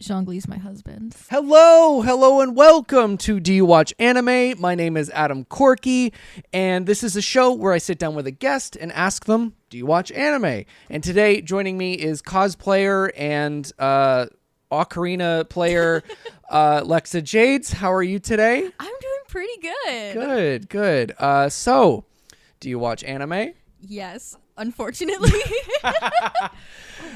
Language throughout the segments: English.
Zhongli's my husband. Hello, and welcome to Do You Watch Anime? My name is Adam Corky, and this is a show where I sit down with a guest and ask them, do you watch anime? And today, joining me is cosplayer and ocarina player Lexa Jades. How are you today? I'm doing pretty good. Good. So, do you watch anime? Yes, unfortunately.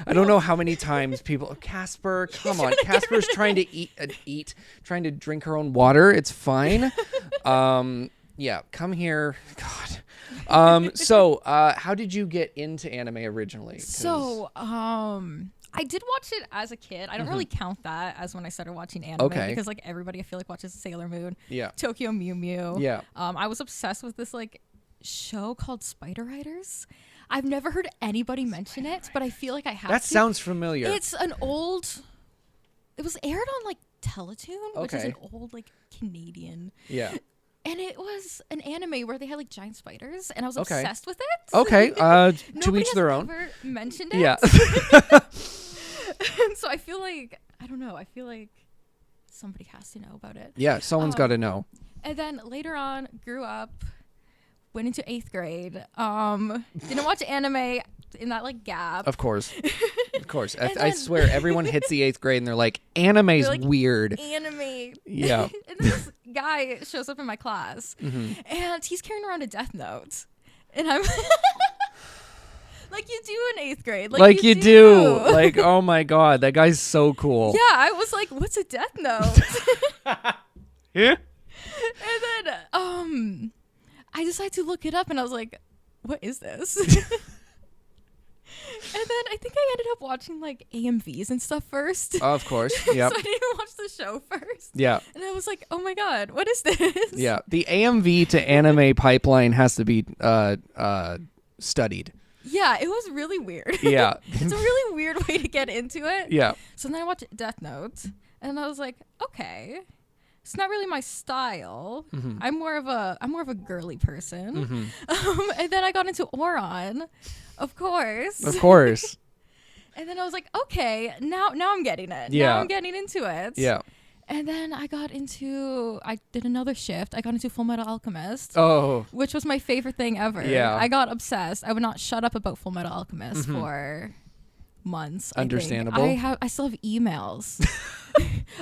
I don't know how many times people... Casper, come on. Casper's trying to trying to drink her own water. It's fine. Yeah, come here. God. So, how did you get into anime originally? So, I did watch it as a kid. I don't really count that as when I started watching anime because like everybody I feel like watches Sailor Moon, Tokyo Mew Mew. Yeah. I was obsessed with this like show called Spider Riders. I've never heard anybody mention it, but I feel like I have. That sounds familiar. It's an old. It was aired on like Teletoon, which is an old like Canadian. Yeah. And it was an anime where they had like giant spiders, and I was obsessed with it. Okay. To each their own. Nobody has ever mentioned it. Yeah. And so I feel like I don't know. I feel like somebody has to know about it. Yeah, someone's got to know. And then later on, grew up. Went into 8th grade. Didn't watch anime in that like gap. Of course. I swear everyone hits the 8th grade and they're like, anime's like, weird. Anime. Yeah. And then this guy shows up in my class and he's carrying around a Death Note. And I'm like you do in 8th grade. Like you do. Like, oh my God, that guy's so cool. Yeah, I was like, what's a Death Note? Yeah. And then I decided to look it up and I was like, what is this? And then I think I ended up watching like AMVs and stuff first. Oh, of course. Yeah. So I didn't watch the show first. Yeah. And I was like, oh my God, what is this? Yeah. The AMV to anime pipeline has to be studied. Yeah, it was really weird. Yeah. It's a really weird way to get into it. Yeah. So then I watched Death Note and I was like, okay. It's not really my style. I'm more of a girly person. And then I got into Oron, of course. Of course. And then I was like, okay, now I'm getting it. Yeah. Now I'm getting into it. Yeah. And then I did another shift. I got into Full Metal Alchemist. Oh. Which was my favorite thing ever. Yeah. I got obsessed. I would not shut up about Full Metal Alchemist for months. Understandable. I still have emails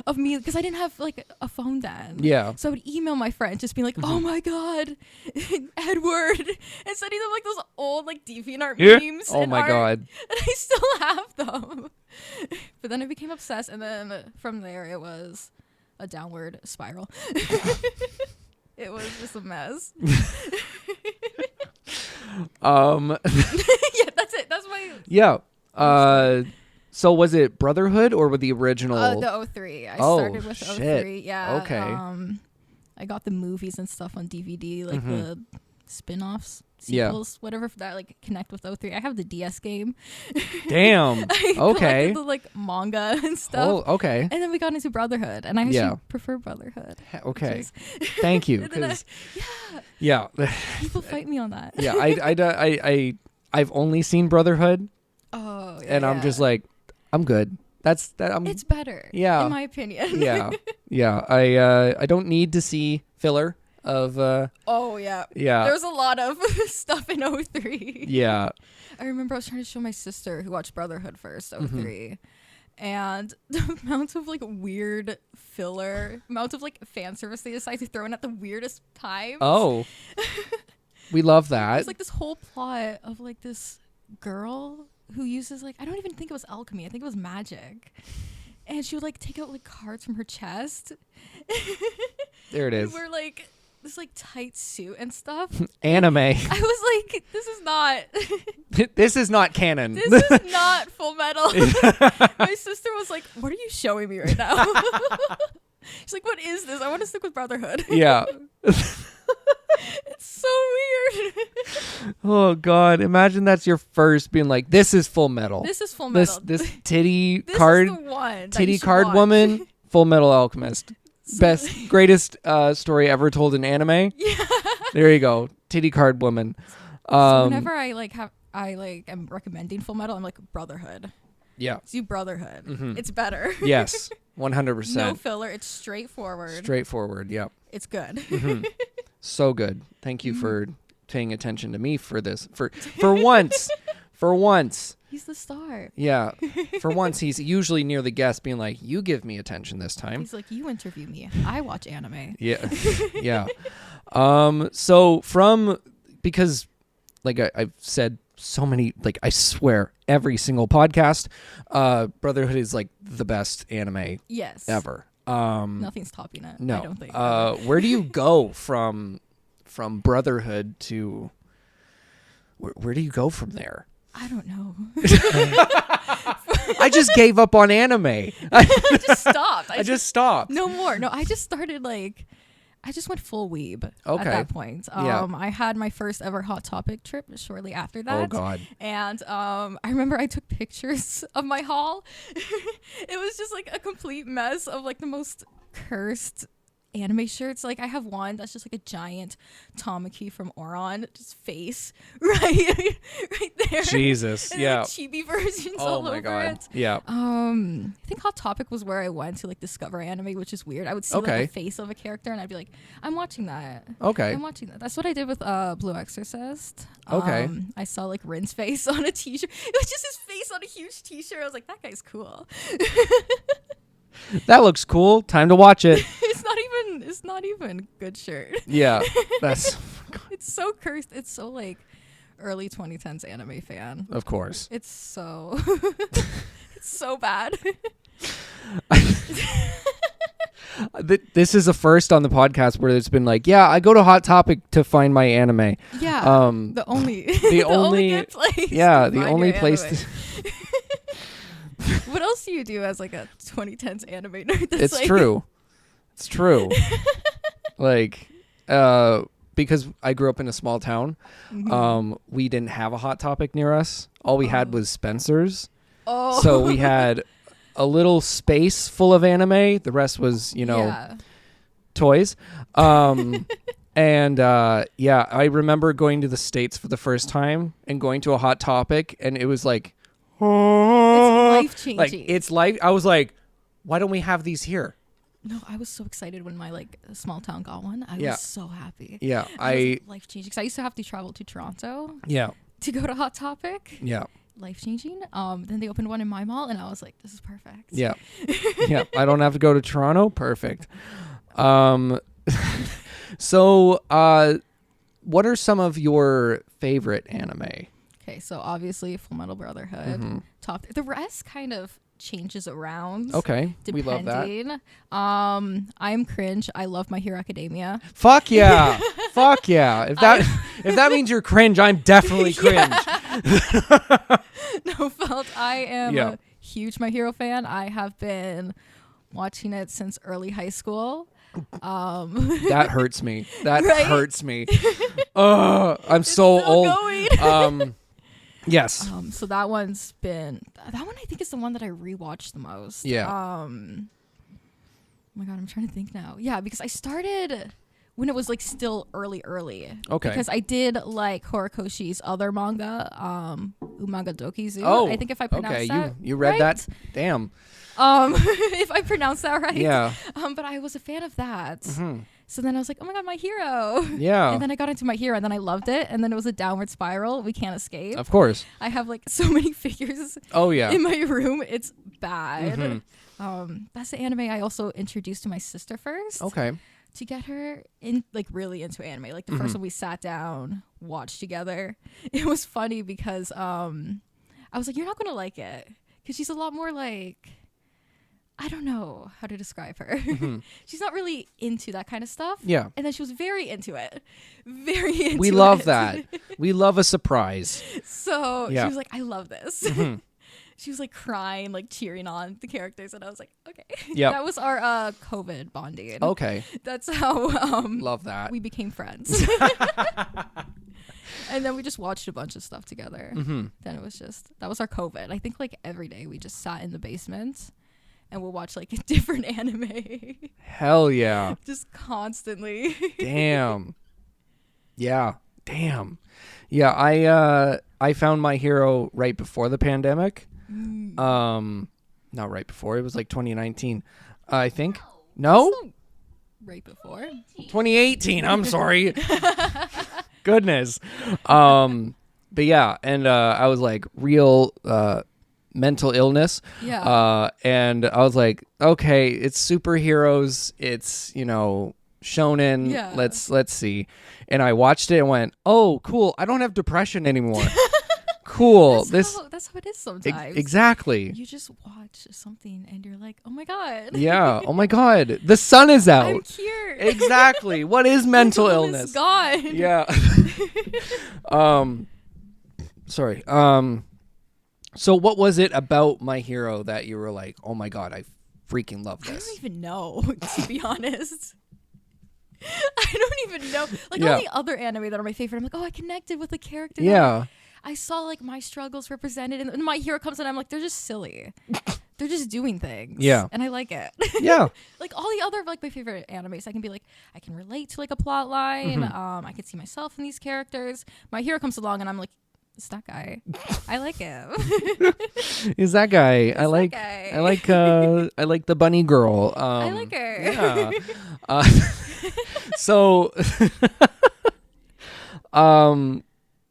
of me because I didn't have like a phone then. Yeah. So I would email my friends just being like, oh my God, Edward, and sending them like those old like DeviantArt memes. Oh my God. And I still have them. But then I became obsessed, and then from there it was a downward spiral. It was just a mess. Yeah, that's it. That's my. Yeah. So was it Brotherhood or with the original? The 03. I started with 03. Yeah. Okay. I got the movies and stuff on DVD, like the spin-offs, sequels, whatever that like connect with 03. I have the DS game. Damn. I collected the like manga and stuff. Oh, okay. And then we got into Brotherhood, and I actually prefer Brotherhood. Okay. Thank you. Yeah. People fight me on that. Yeah. I've only seen Brotherhood. Oh. Yeah, and I'm just like, I'm good. It's better. Yeah. In my opinion. Yeah. Yeah. I don't need to see filler of. Oh yeah. Yeah. There's a lot of stuff in 03. Yeah. I remember I was trying to show my sister who watched Brotherhood first, 03. And the amount of like weird filler, amount of like fan service they decide to throw in at the weirdest times. Oh. We love that. It's like this whole plot of like this girl who uses like, I don't even think it was alchemy, I think it was magic, and she would like take out like cards from her chest. There it is. We're like this like tight suit and stuff. Anime. I was like, this is not canon. This is not Full Metal. My sister was like, what are you showing me right now? She's like, what is this? I want to stick with Brotherhood. Yeah. It's so weird. Oh God! Imagine that's your first being like, "This is Full Metal. This is Full Metal. This titty this card, is the one titty card woman, Full Metal Alchemist, greatest story ever told in anime. Yeah. There you go, titty card woman. So whenever I am recommending Full Metal, I'm like Brotherhood. Yeah. Let's do Brotherhood. It's better. Yes. 100%. No filler. It's straightforward. Straightforward. Yep. It's good. So good. Thank you for paying attention to me for this. For once. For once. He's the star. Yeah. For once, he's usually near the guest being like, you give me attention this time. He's like, you interview me. I watch anime. Yeah. Yeah. Because like I've said so many, like I swear every single podcast, Brotherhood is like the best anime ever. Nothing's topping it. No. I don't think. Where do you go from Brotherhood to where do you go from there? I don't know. I just gave up on anime. I just stopped. I just stopped. No more. No, I just started I just went full weeb at that point. I had my first ever Hot Topic trip shortly after that. Oh, God. And I remember I took pictures of my haul. It was just like a complete mess of like the most cursed anime shirts. Like I have one that's just like a giant Tamaki from Oron, just face right there. Jesus, and yeah. Like chibi versions oh all my over God. it. Yeah. I think Hot Topic was where I went to like discover anime, which is weird. I would see like the face of a character and I'd be like, I'm watching that. Okay. I'm watching that. That's what I did with Blue Exorcist. Okay. I saw like Rin's face on a t-shirt. It was just his face on a huge t-shirt. I was like, that guy's cool. That looks cool. Time to watch it. It's not even a good shirt. Yeah. That's It's so cursed. It's so like early 2010s anime fan. Of course. It's so it's so bad. This is a first on the podcast where it's been like, yeah, I go to Hot Topic to find my anime. Yeah. The only good place. Yeah, the only place. What else do you do as like a 2010s anime nerd? It's like true. It's true. Like, because I grew up in a small town, we didn't have a Hot Topic near us. All we had was Spencer's. Oh. So we had a little space full of anime. The rest was, toys. And I remember going to the States for the first time and going to a Hot Topic, and it was like, it's life-changing. Like, it's life. I was like, why don't we have these here? No, I was so excited when my like small town got one. I was so happy. Yeah, life changing because I used to have to travel to Toronto. Yeah. To go to Hot Topic. Yeah. Life changing. Then they opened one in my mall, and I was like, "This is perfect." Yeah. Yeah. I don't have to go to Toronto. Perfect. So, what are some of your favorite anime? Okay, so obviously Full Metal Brotherhood. Top. The rest kind of changes around. Okay, depending. We love that. I'm cringe. I love My Hero Academia. Fuck yeah. Fuck yeah. If that means you're cringe, I'm definitely cringe. No fault. I am a huge My Hero fan. I have been watching it since early high school. That hurts me. That hurts me. I'm so old. Yes. So that one I think is the one that I rewatched the most. Yeah. Oh my God, I'm trying to think now. Yeah, because I started when it was like still early. Okay. Because I did like Horikoshi's other manga, Umanga Dokizu. Oh, I think if I pronounced that you read that? Damn. If I pronounced that right. Yeah. But I was a fan of that. So then I was like, oh my God, My Hero. Yeah. And then I got into My Hero and then I loved it. And then it was a downward spiral. We can't escape. Of course. I have like so many figures in my room. It's bad. That's the anime I also introduced to my sister first. Okay. To get her in like really into anime. Like the first one we sat down, watched together. It was funny because I was like, you're not going to like it. Because she's a lot more like, I don't know how to describe her. She's not really into that kind of stuff. Yeah. And then she was very into it. Very into it. We love that. We love a surprise. So she was like, I love this. She was like crying, like cheering on the characters. And I was like, okay. Yeah. That was our COVID bonding. Okay. That's how love that. we became friends. And then we just watched a bunch of stuff together. Then it was that was our COVID. I think like every day we just sat in the basement and we'll watch like a different anime. Hell yeah. Just constantly. Damn. Yeah. Damn. Yeah, I found My Hero right before the pandemic. Not right before. It was like 2019, I think. No? Right before 2018. I'm sorry. Goodness. But yeah, and I was like real mental illness. Yeah. And I was like, okay, it's superheroes. It's, shonen. Yeah. Let's see. And I watched it and went, oh, cool. I don't have depression anymore. Cool. That's how it is sometimes. Exactly. You just watch something and you're like, oh my God. Yeah. Oh my God. The sun is out. I'm cured. Exactly. What is mental illness? It's gone. Yeah. Sorry. So what was it about My Hero that you were like, oh my God, I freaking love this? I don't even know, to be honest. I don't even know. Like Yeah. all the other anime that are my favorite, I'm like, oh, I connected with the character. Yeah. I saw like my struggles represented, and My Hero comes in, I'm like, they're just silly. They're just doing things. Yeah. And I like it. Yeah. Like all the other like my favorite animes, I can be like, I can relate to like a plot line. I can see myself in these characters. My Hero comes along, and I'm like, it's that guy. I like him. Is that guy? It's that guy. I like the bunny girl. I like her. Yeah. So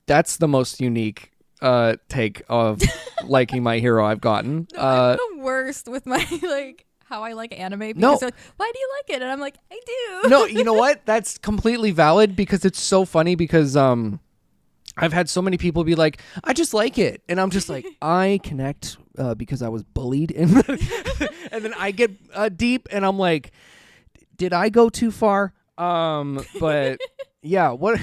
that's the most unique take of liking My Hero I've gotten. No, I'm the worst with my like how I like anime because No. they're like, why do you like it? And I'm like, I do. No, you know what? That's completely valid because it's so funny because I've had so many people be like, I just like it. And I'm just like, I connect because I was bullied. And then I get deep and I'm like, did I go too far? But yeah, what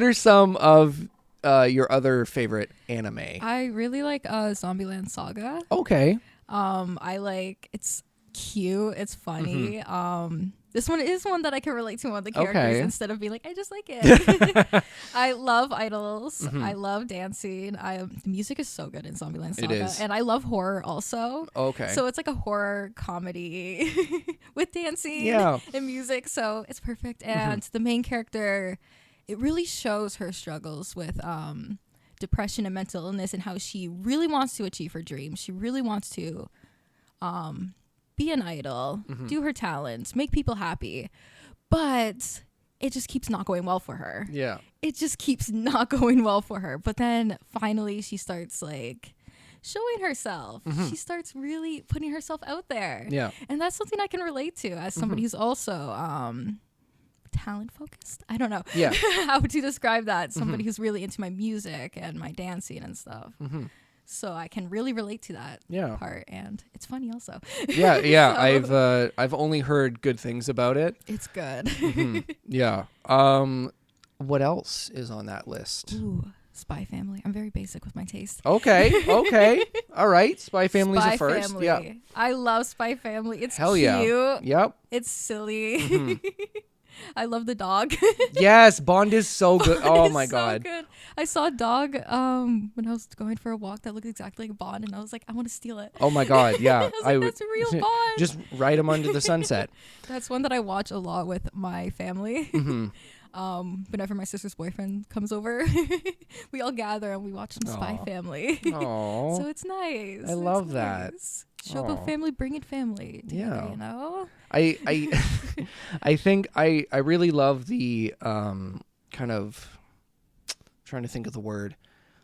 are some of your other favorite anime? I really like Zombieland Saga. Okay. I like it's cute, it's funny. This one is one that I can relate to one of the characters Okay. instead of being like, I just like it. I love idols. I love dancing. The music is so good in Zombieland Saga. It is. And I love horror also. Okay. So it's like a horror comedy with dancing and music. So it's perfect. And the main character, it really shows her struggles with depression and mental illness and how she really wants to achieve her dreams. She really wants to be an idol, do her talents, make people happy. But it just keeps not going well for her. Yeah. It just keeps not going well for her. But then finally she starts like showing herself. She starts really putting herself out there. Yeah. And that's something I can relate to as somebody who's also talent focused. I don't know how to describe that. Somebody who's really into my music and my dancing and stuff. So I can really relate to that part, and it's funny also. Yeah. So, I've only heard good things about it. it's good. Yeah. What else is on that list? Ooh, Spy Family. I'm very basic with my taste. Okay. All right. Spy Family's Spy a first. Family. Yeah. I love Spy Family. It's Hell cute. yeah. Yep. It's silly. I love the dog. Yes, Bond is so good. Bond Oh is my so God. good. I saw a dog when I was going for a walk that looked exactly like Bond, and I was like, I want to steal it. Oh my God. Yeah. I was like, that's a real Bond. Just ride him under the sunset. That's one that I watch a lot with my family. Whenever my sister's boyfriend comes over, we all gather and we watch some Spy Family. Oh. So it's nice. I love that. Show up a family, bring in family. Yeah. You know? I think I really love the kind of trying to think of the word,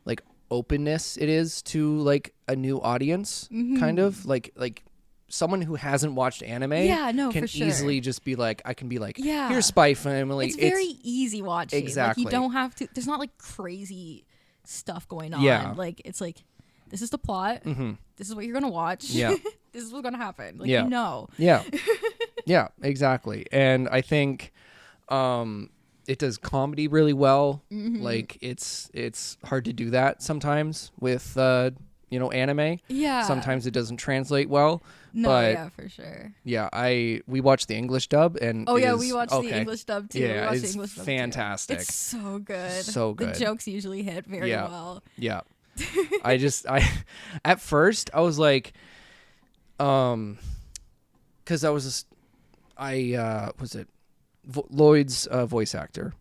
like openness it is to like a new audience, kind of like someone who hasn't watched anime can for sure. easily just be like, I can be like, here's Spy Family. It's very easy watching. Exactly. Like, you don't have to, there's not like crazy stuff going on. Yeah. Like, it's like, this is the plot. This is what you're going to watch. Yeah. This is what's going to happen. Like, Yeah. you know. Yeah. Yeah, exactly. And I think it does comedy really well. Like it's hard to do that sometimes with anime. Yeah. Sometimes it doesn't translate well. No, but yeah, for sure. Yeah, we watched the English dub and we watched the English dub too. Yeah, we watched it's the English dub fantastic. Too. It's so good. So good. The jokes usually hit very well. Yeah. I at first I was like, because I was just, was it Lloyd's voice actor.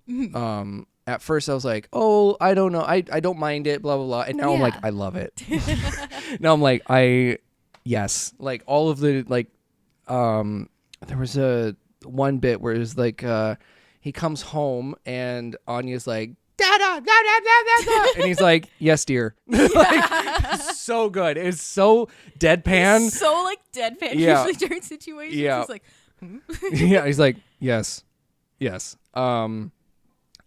At first I was like, oh, I don't know, I don't mind it, blah blah blah, and now I'm like, I love it. No, I'm like, yes. Like all of the like, there was a one bit where it was like, he comes home and Anya's like, da, da, da, da, da, da, and he's like, yes, dear. Like, so good. It's so deadpan. It's so like deadpan usually during situations. Yeah. He's like, Yeah, he's like, yes.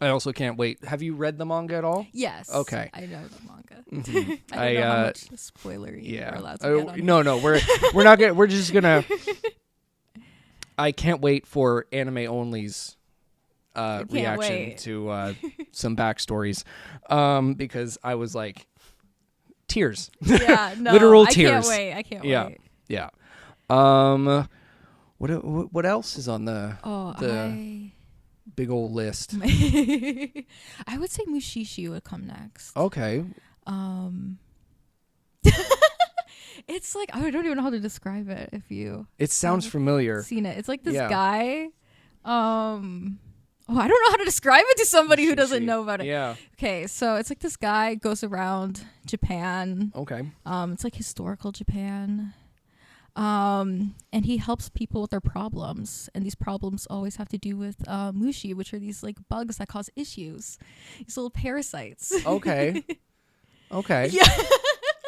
I also can't wait. Have you read the manga at all? Yes. Okay. I know the manga. Mm-hmm. I don't know how much spoilery we're allowed to get on No, we're not gonna. We're just gonna. I can't wait for anime only's reaction to some backstories, because I was like, tears. Yeah, no, literal tears. I can't wait. Yeah. What else is on the big old list? I would say Mushishi would come next. Okay. It's like, I don't even know how to describe it. It sounds familiar. Seen it. It's like this guy. I don't know how to describe it to somebody who doesn't know about it. Yeah. Okay, so it's like this guy goes around Japan. Okay. It's like historical Japan. And he helps people with their problems, and these problems always have to do with mushi, which are these like bugs that cause issues. These little parasites. Okay. Yeah.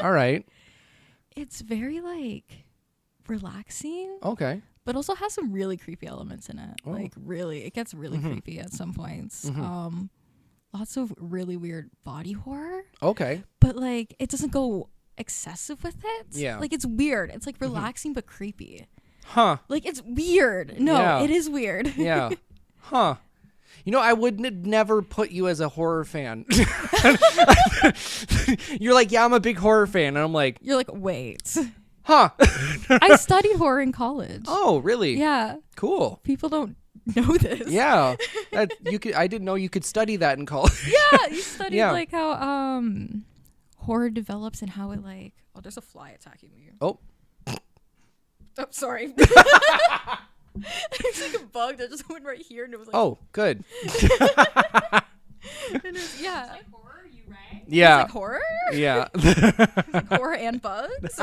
All right. It's very like relaxing. Okay. But also has some really creepy elements in it. Oh. Like really, it gets really creepy at some points. Lots of really weird body horror. Okay. But like it doesn't go excessive with it. Yeah. Like it's weird. It's like relaxing but creepy. Huh. Like it's weird. No, it is weird. Yeah. Huh. You know, I would never put you as a horror fan. You're like, yeah, I'm a big horror fan. And I'm like, You're like, wait. huh. I studied horror in college. Oh, really? Yeah. Cool. People don't know this. Yeah. I didn't know you could study that in college. Yeah. You studied like how horror develops and how it like, oh, there's a fly attacking me. Oh, sorry. It's like a bug that just went right here and it was like, oh, good. And it was, yeah. It's like horror, you right? Yeah. It's like horror? Yeah. It's like horror and bugs?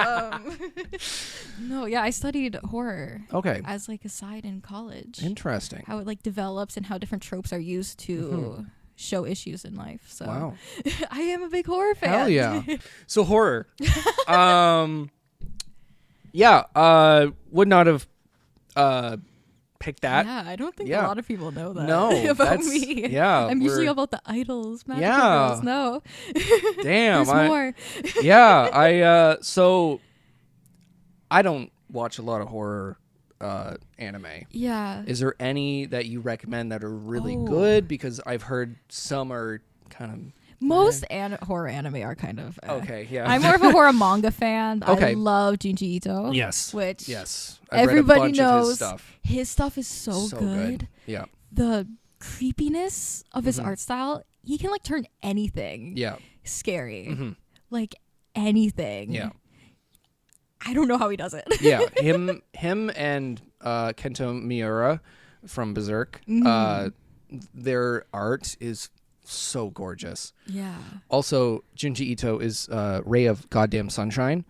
No, yeah, I studied horror. Okay. As like a side in college. Interesting. How it like develops and how different tropes are used to show issues in life. So Wow. I am a big horror fan. Hell yeah. So horror. Yeah, would not have picked that. Yeah, I don't think a lot of people know that No, about me. Yeah. I'm usually about the idols, magical Yeah. girls. No. Damn. There's more. Yeah, so I don't watch a lot of horror anime. Yeah. Is there any that you recommend that are really good? Because I've heard some are kind of... Most horror anime are kind of... okay, yeah. I'm more of a horror manga fan. Okay. I love Junji Ito. Yes. Which yes. I've everybody read a bunch knows. of his stuff. His stuff is so good. Yeah. The creepiness of his art style, he can like turn anything scary. Like anything. Yeah. I don't know how he does it. Yeah. Him and Kento Miura from Berserk, their art is so gorgeous. Yeah. Also, Junji Ito is Ray of Goddamn Sunshine.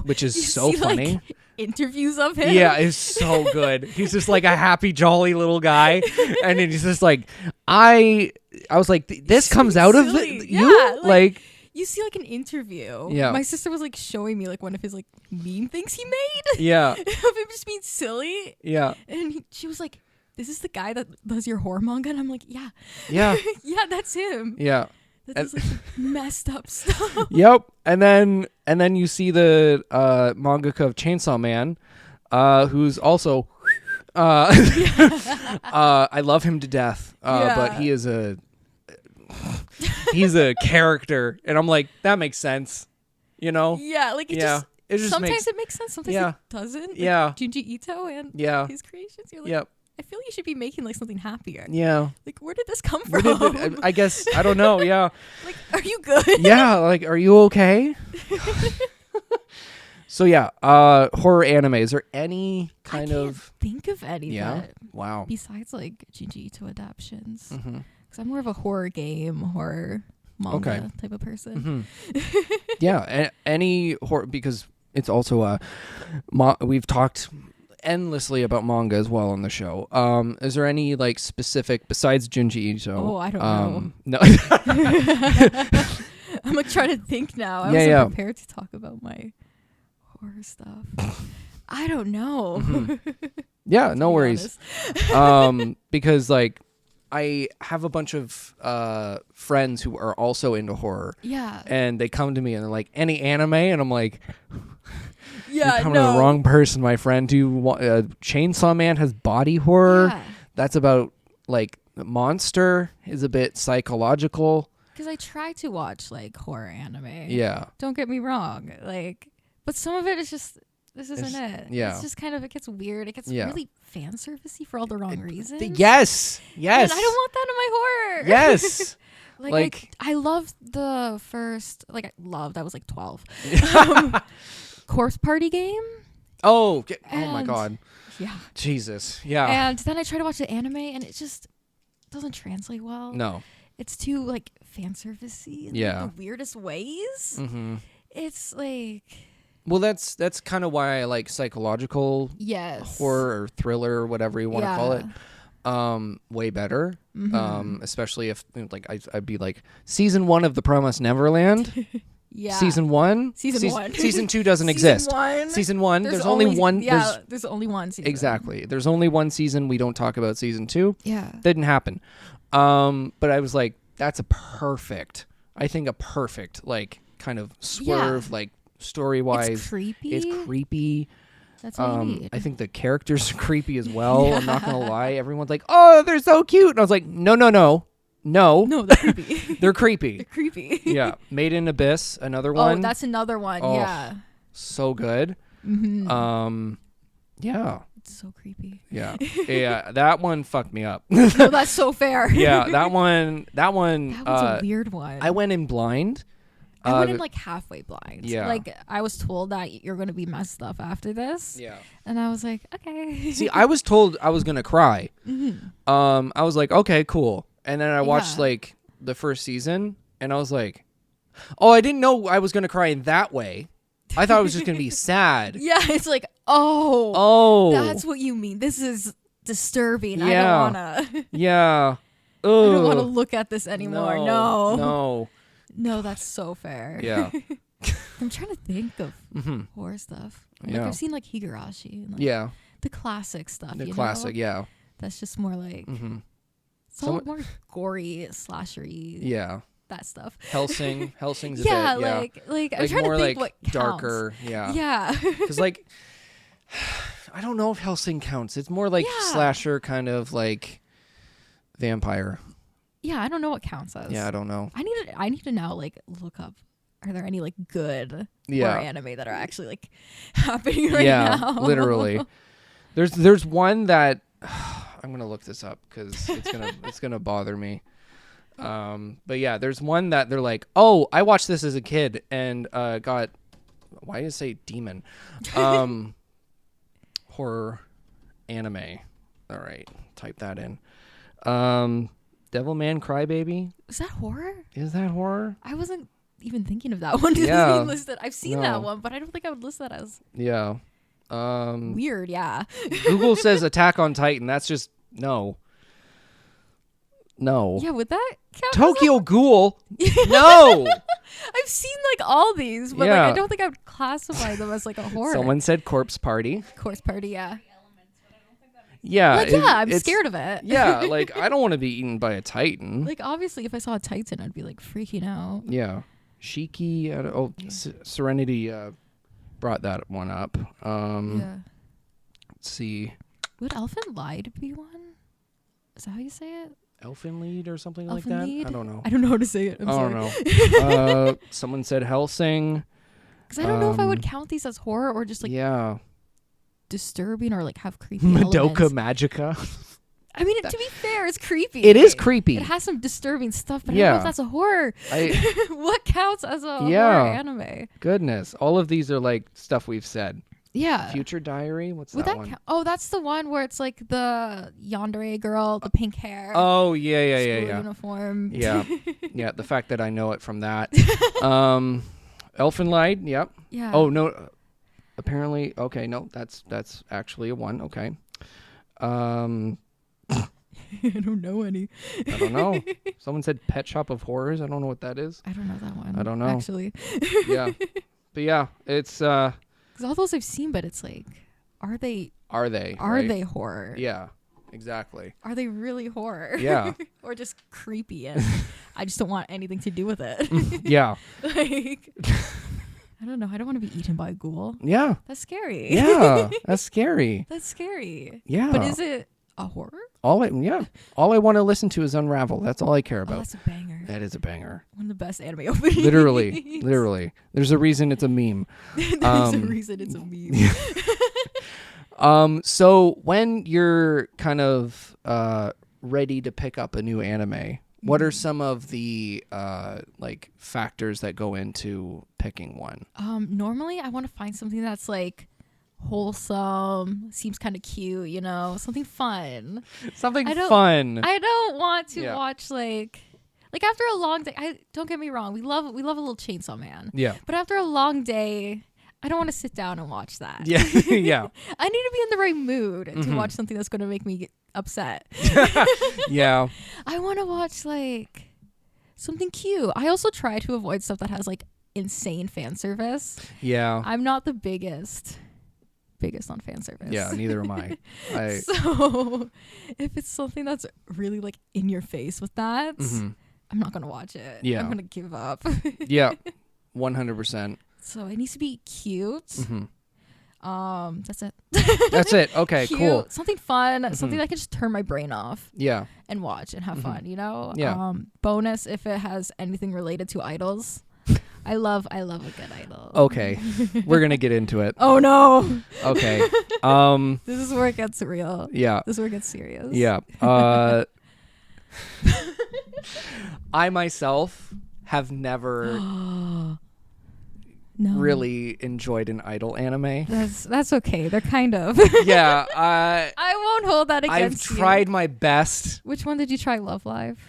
Which is so funny. Like, interviews of him. Yeah, it's so good. He's just like a happy, jolly little guy, and then he's just like, I was like, this comes out of you, yeah, like. You see like an interview. Yeah. My sister was like showing me like one of his like meme things he made. Yeah. Of him just being silly. Yeah. And she was like, this is the guy that does your horror manga? And I'm like, yeah. Yeah. Yeah, that's him. Yeah. That's like messed up stuff. Yep. And then you see the mangaka of Chainsaw Man, who's also I love him to death. But he is he's a character, and I'm like, that makes sense. You know? Yeah, like it just sometimes it makes sense, sometimes it doesn't. Like Junji Ito and his creations. You're like, I feel you should be making like something happier. Yeah. Like, where did this come from? I guess, I don't know. Yeah. Like, are you good? Yeah. Like, are you okay? So yeah, horror anime. Is there any kind of think of any? Yeah. Wow. Besides like Junji Ito adaptations, because I'm more of a horror game, horror manga type of person. Yeah, any horror, because it's also we've talked endlessly about manga as well on the show. Is there any like specific besides Junji Ito? Oh, I don't know. No. I'm like trying to think now. I wasn't prepared to talk about my horror stuff. I don't know. Yeah, no worries. Because like I have a bunch of friends who are also into horror. Yeah. And they come to me and they're like, any anime? And I'm like, yeah, you're coming to the wrong person, my friend. Chainsaw Man has body horror. Yeah. That's about like Monster is a bit psychological. Because I try to watch like horror anime. Yeah. Don't get me wrong. Like, but some of it is just, this isn't it. Yeah. It's just kind of, it gets weird. It gets really fan servicey for all the wrong reasons. Yes. And I don't want that in my horror. Yes. like I loved the first, I was like 12. Corpse Party game. Oh my God. Yeah. Jesus. Yeah. And then I tried to watch the anime and it just doesn't translate well. No. It's too like fan servicey in the weirdest ways. It's like, well, that's kind of why I like psychological horror or thriller or whatever you want to call it. Way better. Especially if like I'd be like season 1 of The Promised Neverland. Yeah. Season 1. Season 2 doesn't exist. Season 1. There's only one. Yeah. There's only one season. Exactly. There's only one season. We don't talk about season 2. Yeah. Didn't happen. But I was like, that's a perfect like kind of swerve, like story wise. It's creepy. That's what you need. I think the characters are creepy as well. I'm not gonna lie. Everyone's like, oh, they're so cute. And I was like, no, they're creepy. They're creepy. They're creepy. Yeah. Made in Abyss, another one. Oh, that's another one. Oh, yeah. So good. Yeah. It's so creepy. Yeah. Yeah. That one fucked me up. No, that's so fair. Yeah. That one. That was a weird one. I went in blind. I went in like halfway blind. Yeah. Like I was told that you're going to be messed up after this. Yeah. And I was like, okay. See, I was told I was going to cry. I was like, okay, cool. And then I watched like the first season and I was like, oh, I didn't know I was going to cry in that way. I thought it was just going to be sad. Yeah. It's like, oh, that's what you mean. This is disturbing. Yeah. I don't want to. Yeah. I don't want to look at this anymore. No. No, that's so fair. Yeah. I'm trying to think of horror stuff. Like I've seen like Higurashi. And, like, the classic stuff. The classic, yeah. That's just more like it's all more gory, slashery. Yeah. That stuff. Helsing's a bit. Like I'm trying to think like what counts. Darker. Yeah. Yeah. Because like I don't know if Helsing counts. It's more like slasher kind of like vampire. Yeah, I don't know what counts as. Yeah, I don't know. I need to now like look up. Are there any like good horror anime that are actually like happening right now? Yeah, literally. There's one that I'm gonna look this up because it's gonna bother me. But yeah, there's one that they're like, oh, I watched this as a kid and got, why did it say demon? Horror anime. All right, type that in. Devilman Crybaby. Is that horror? Is that horror? I wasn't even thinking of that one. Yeah. Listed. I've seen that one, but I don't think I would list that as weird. Yeah. Google says Attack on Titan. That's just no. Yeah, would that count? Tokyo Ghoul. No. I've seen like all these, but like I don't think I would classify them as like a horror. Someone said Corpse Party. Corpse Party, yeah. Yeah. Like, I'm scared of it. Yeah, like I don't want to be eaten by a Titan. Like obviously if I saw a Titan, I'd be like freaking out. Yeah. Shiki, Serenity brought that one up. Let's see. Would Elfin Lied be one? Is that how you say it? Elfin Lied or something Elfin like that? Lied? I don't know. I don't know how to say it. I'm sorry. don't know. Someone said Helsing. Because I don't know if I would count these as horror or just like disturbing or like have creepy Madoka elements. Magica. I mean, to be fair, it's creepy. It is creepy. It has some disturbing stuff, but I don't know if that's a horror. What counts as a horror anime? Goodness. All of these are like stuff we've said. Yeah. Future Diary. What's Would that one? Oh, that's the one where it's like the yandere girl, the pink hair. Oh yeah. Uniform. Yeah, yeah. The fact that I know it from that. Elfenlied. Yep. Yeah. Oh no. Apparently, okay. No, that's actually a one. Okay. I don't know any. I don't know. Someone said Pet Shop of Horrors. I don't know what that is. I don't know that one. I don't know. Actually. Yeah. But yeah, it's because all those I've seen, but it's like, are they right? horror? Yeah, exactly. Are they really horror? Yeah. Or just creepy and I just don't want anything to do with it. Yeah. Like, I don't know. I don't want to be eaten by a ghoul. Yeah. That's scary. Yeah. That's scary. That's scary. Yeah. But is it a horror? All I want to listen to is Unravel. That's all I care about. Oh, that's a banger. That is a banger. One of the best anime openings. Literally. There's a reason it's a meme. There's a reason it's a meme. So when you're kind of ready to pick up a new anime, what are some of the like factors that go into picking one? Normally I want to find something that's like wholesome, seems kind of cute, you know, something fun. Fun. I don't want to watch like after a long day. Don't get me wrong, we love a little Chainsaw Man. Yeah. But after a long day, I don't want to sit down and watch that. Yeah. Yeah. I need to be in the right mood to watch something that's going to make me upset. Yeah. I want to watch like something cute. I also try to avoid stuff that has like insane fan service. Yeah. I'm not the biggest on fan service. Yeah, neither am I. So if it's something that's really like in your face with that, I'm not gonna watch it. Yeah. I'm gonna give up. Yeah. 100%. So it needs to be cute. That's it. That's it. Okay, cute, cool. something fun, something that I can just turn my brain off. Yeah. And watch and have fun, you know? Yeah. Bonus if it has anything related to idols. I love a good idol. Okay. We're going to get into it. Oh no. Okay. This is where it gets real. Yeah. This is where it gets serious. Yeah. I myself have never really enjoyed an idol anime. That's okay. They're kind of. Yeah. I won't hold that against I've tried my best. Which one did you try? Love Live?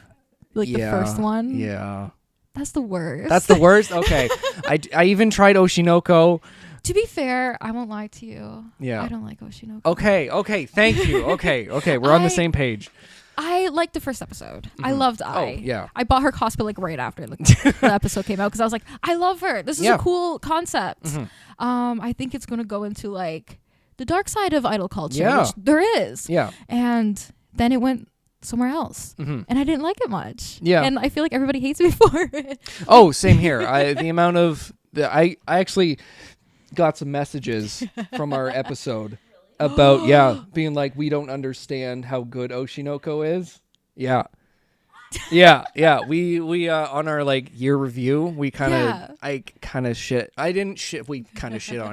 Like the first one? Yeah. That's the worst. That's the worst? Okay. I even tried Oshinoko. To be fair, I won't lie to you. Yeah. I don't like Oshinoko. Okay. Thank you. Okay. We're on the same page. I liked the first episode. I loved Ai. Oh, yeah. I bought her cosplay like right after the episode came out because I was like, I love her. This is a cool concept. I think it's going to go into like the dark side of idol culture, which there is. Yeah. And then it went somewhere else. And I didn't like it much. Yeah. And I feel like everybody hates me for it. Oh, same here. I actually got some messages from our episode about being like, we don't understand how good Oshinoko is. Yeah. We on our like year review, we kind of we kind of shit on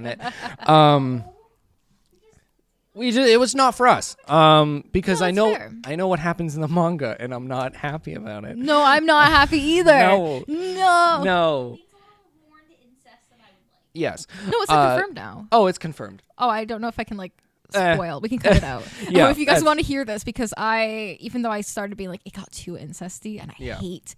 it. It was not for us. Because I know what happens in the manga and I'm not happy about it. No, I'm not happy either. No. Yes. No, it's not confirmed now. Oh, it's confirmed. Oh, I don't know if I can like spoil. We can cut it out. Yeah, if you guys want to hear this, because even though I started being like, it got too incesty, and I hate.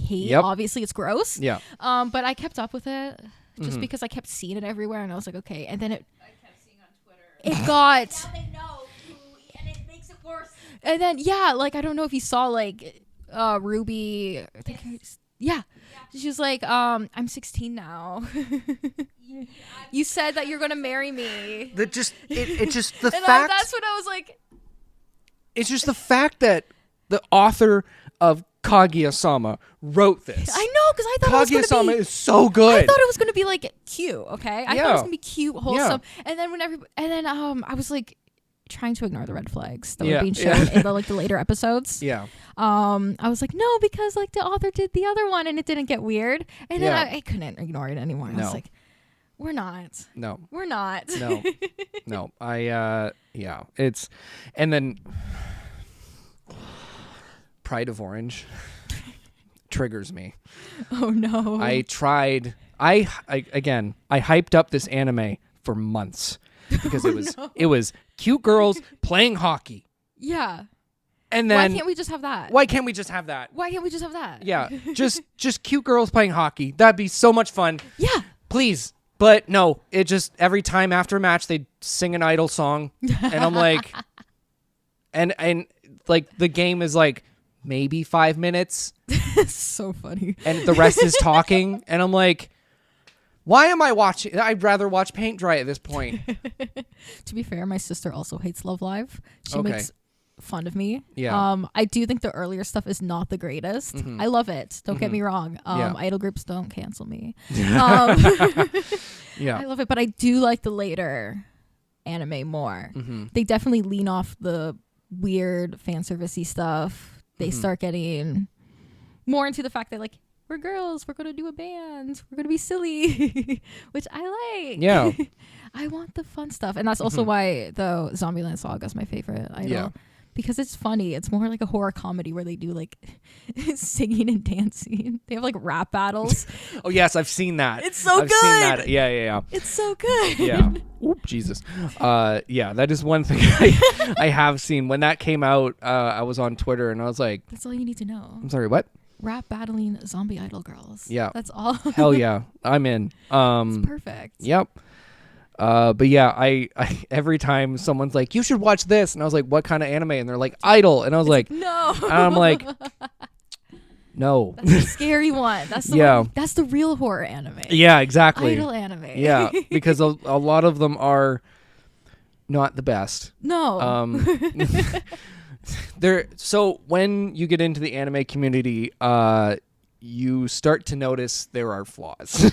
Yep. Obviously, it's gross. Yeah. But I kept up with it just because I kept seeing it everywhere, and I was like, okay. And then I kept seeing on Twitter. It got. Now they know, and it makes it worse. And then like I don't know if you saw like Ruby. I think yeah. She was like, I'm 16 now. You said that you're gonna marry me. That just it just the and fact. That's what I was like. It's just the fact that the author of Kaguya-sama wrote this. I know, because I thought Kaguya-sama is so good. I thought it was gonna be like cute. Okay, I thought it was gonna be cute, wholesome. And then I was like trying to ignore the red flags that were being shown in the later episodes. Yeah. I was like, no, because like the author did the other one and it didn't get weird. And then I couldn't ignore it anymore. I was like, we're not. No. We're not. No. No. It's, and then Pride of Orange triggers me. Oh no. I hyped up this anime for months. because it was cute girls playing hockey. Yeah. And then why can't we just have that? Why can't we just have that? Why can't we just have that? Yeah, just cute girls playing hockey. That'd be so much fun. Yeah. Please. But no, it just every time after a match they sing an Idol song, and I'm like, and like the game is like maybe 5 minutes. It's so funny. And the rest is talking, and I'm like, why am I watching? I'd rather watch paint dry at this point. To be fair, my sister also hates Love Live. She Okay. makes fun of me. Yeah. I do think the earlier stuff is not the greatest. Mhm. I love it. Don't get Mhm. me wrong. Yeah. Idol groups don't cancel me. Yeah. I love it, but I do like the later anime more. Mhm. They definitely lean off the weird fan servicey stuff. They Mhm. start getting more into the fact that like we're girls, we're gonna do a band, we're gonna be silly, which I like. Yeah. I want the fun stuff, and that's also Mhm. why the Zombieland Saga is my favorite idol. Yeah. Because it's funny. It's more like a horror comedy where they do like singing and dancing. They have like rap battles. Oh yes, I've seen that. It's so I've good. seen that. Yeah. It's so good. Yeah. Oop, Jesus. Yeah, that is one thing I have seen. When that came out, I was on Twitter and I was like, That's all you need to know. I'm sorry, what? Rap battling zombie idol girls. Yeah. That's all. Hell yeah, I'm in. It's perfect. Yep. But yeah, I every time someone's like, you should watch this, and I was like, what kind of anime? And they're like, Idol, and I was like, No. and I'm like, no. That's the scary one. That's the Yeah. one. That's the real horror anime. Yeah, exactly. Idol anime. Yeah, because a lot of them are not the best. No. So when you get into the anime community, you start to notice there are flaws.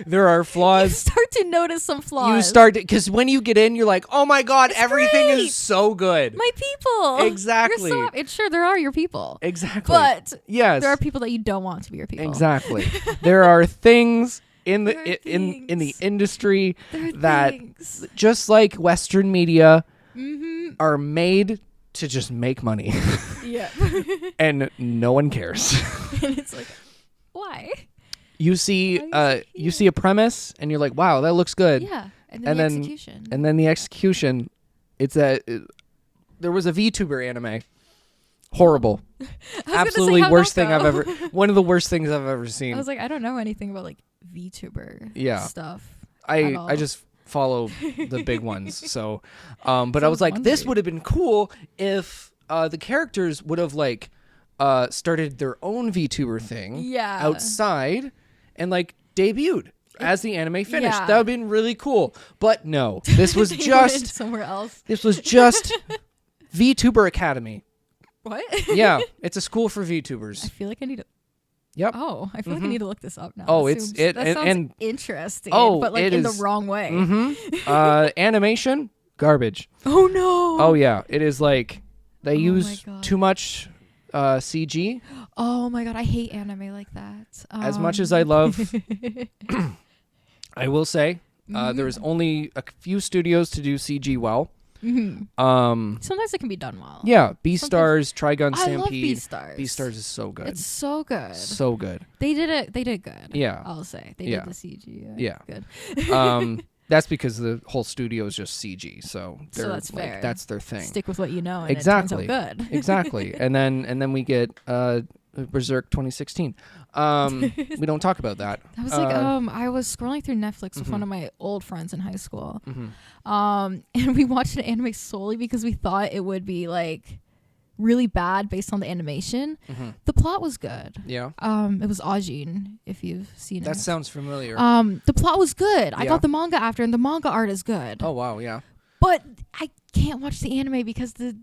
There are You flaws. start to notice some flaws. You start because when you get in, you're like, oh my god, It's everything great. is so good. My people. Exactly. You're so, sure, there are your people. Exactly. But yes, there are people that you don't want to be your people. exactly. There are things in the There are in the things. industry There are that things. just like Western media Mm-hmm. are made to just make money. Yeah. And no one cares. And it's like, why? You see Why is it you see a premise and you're like, wow, that looks good. Yeah. And And then the then- execution. And then the execution, there was a VTuber anime. Horrible. I was gonna say, Absolutely how'd worst that thing I've go? ever one of the worst things I've ever seen. I was like, I don't know anything about like VTuber Yeah. stuff. I all. just follow the big ones. So but I So was like, this wondery. would have been cool if the characters would have like started their own VTuber thing Yeah. outside and like debuted as the anime finished. Yeah. That would have been really cool. But no, this was They went just somewhere else. VTuber Academy. What? Yeah, it's a school for I VTubers. feel like I need to. Yep. Oh, I feel like I Mhm. need to look this up now. Oh, That it's- seems- it- that and- sounds and- interesting. Oh, but like it in is- the wrong way. Animation, garbage. Oh no. Oh yeah, it is like they Oh use my God. too much CG. Oh my god, I hate anime like that. As much as I love, I will say Mm-hmm. there is only a few studios to do CG well. Mhm. Um, Sometimes it can be done well. yeah, Beastars, Trigun I love Stampede. Beastars. Beastars is so good. It's so good. So good. They did it. They did good. Yeah. I'll say they Yeah. did the CG. Yeah. Good. That's because the whole studio is just CG, so they're that's like fair. that's their thing. Stick with what you know. And Exactly. It turns out good. Exactly. And then we get Berserk 2016. We don't talk about that. I was like, I was scrolling through Netflix with one of my old friends in high school. Mhm. And we watched an anime solely because we thought it would be like really bad based on the animation. Mhm. The plot was good. Yeah. It was Ajin, if you've seen That it. sounds familiar. The plot was good. I Yeah. got the manga after, and the manga art is good. Oh wow, yeah. But I can't watch the anime because the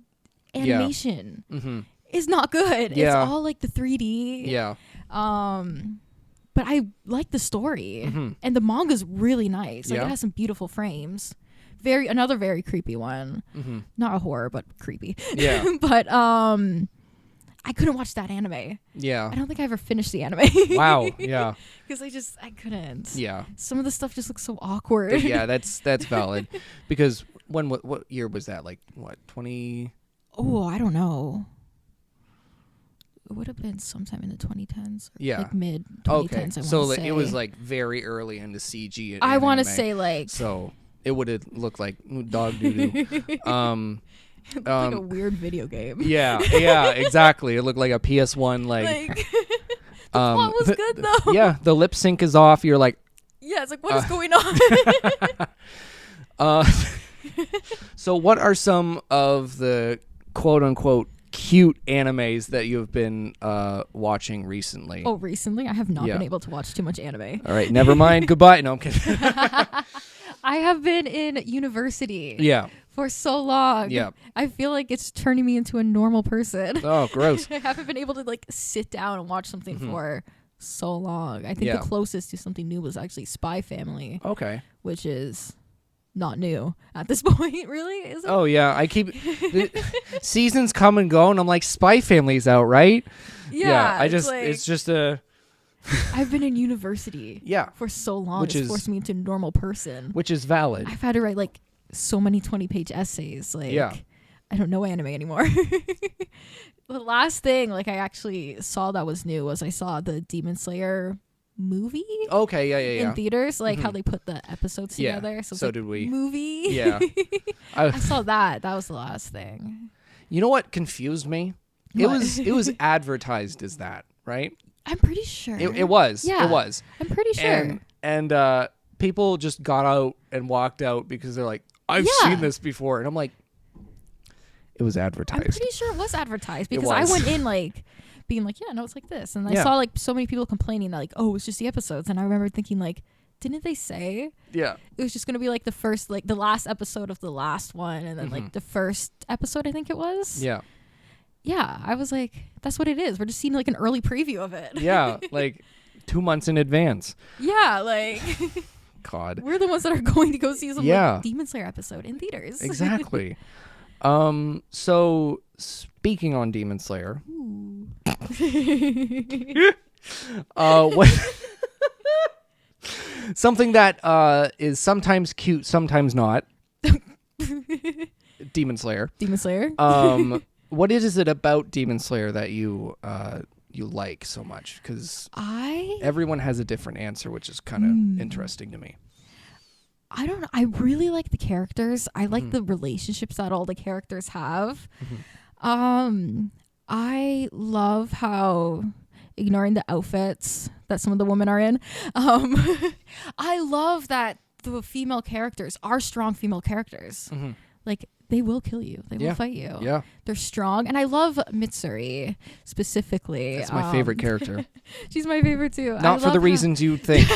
animation Mhm. is not good. It's Yeah. all like the 3D. Yeah. But I like the story, Mhm. and the manga's really nice. Like Yeah. it has some beautiful frames. Another very creepy one. Mhm. Not a horror, but creepy. Yeah. But I couldn't watch that anime. I Yeah. don't think I ever finished the anime. Wow. Yeah. Because I couldn't. Yeah. Some of the stuff just looks so awkward. Yeah, that's valid. Because what year was that? Like what, 20 Oh, I don't know. It would have been sometime in the 2010s. Or Yeah. like mid 2010s. Okay. I So wanna like, say. it was like very early into CG. I want want to say like so it would have looked like dog doo-doo. Like a weird video game. Yeah, exactly. It looked like a PS1 like the plot was good though. Yeah, the lip sync is off. You're like, yeah, it's like, what is going on? So what are some of the quote unquote cute animes that you've been watching recently? Oh, recently? I have not been able to watch too much anime. All right, never mind. Goodbye. No, I'm kidding. I have been in university. Yeah. For so long. Yeah. I feel like it's turning me into a normal person. Oh, gross. I haven't been able to like sit down and watch something for so long. I think the closest to something new was actually Spy Family. Okay. Which is not new at this point, really, is it? Oh yeah, I keep the seasons come and go, and I'm like, Spy Family's out, right? Yeah. I just it's just a. I've been in university. For so long, it's forced me into a normal person. Which is valid. I've had to write like so many 20-page essays. Like, I don't know anime anymore. The last thing like I actually saw that was new was I saw the Demon Slayer movie. Okay, in theaters, like how they put the episodes together. Yeah, so like did we. Movie. Yeah. I saw that. That was the last thing. You know what confused me? What? It was advertised as that, right? I'm pretty sure. It was. Yeah. It was. I'm pretty sure. And people just got out and walked out because they're like, I've seen this before. And I'm like, it was advertised. I'm pretty sure it was advertised because I went in like being like, yeah, no, it's like this. And I saw like so many people complaining that like, oh, it's just the episodes. And I remember thinking like, didn't they say it was just going to be like the first, like the last episode of the last one. And then like the first episode, I think it was. Yeah. Yeah. I was like, that's what it is. We're just seeing like an early preview of it. Yeah. Like 2 months in advance. Yeah. Like. God. We're the ones that are going to go see some like, Demon Slayer episode in theaters. Exactly. So speaking on Demon Slayer. What something that is sometimes cute, sometimes not. Demon Slayer. Demon Slayer. What is it about Demon Slayer that you like so much? Because everyone has a different answer, which is kind of interesting to me. I don't know. I really like the characters. I like the relationships that all the characters have. I love how, ignoring the outfits that some of the women are in, I love that the female characters are strong female characters. Like, they will kill you. They will fight you. Yeah. They're strong. And I love Mitsuri specifically. That's my favorite character. She's my favorite too. Not for the reasons you think.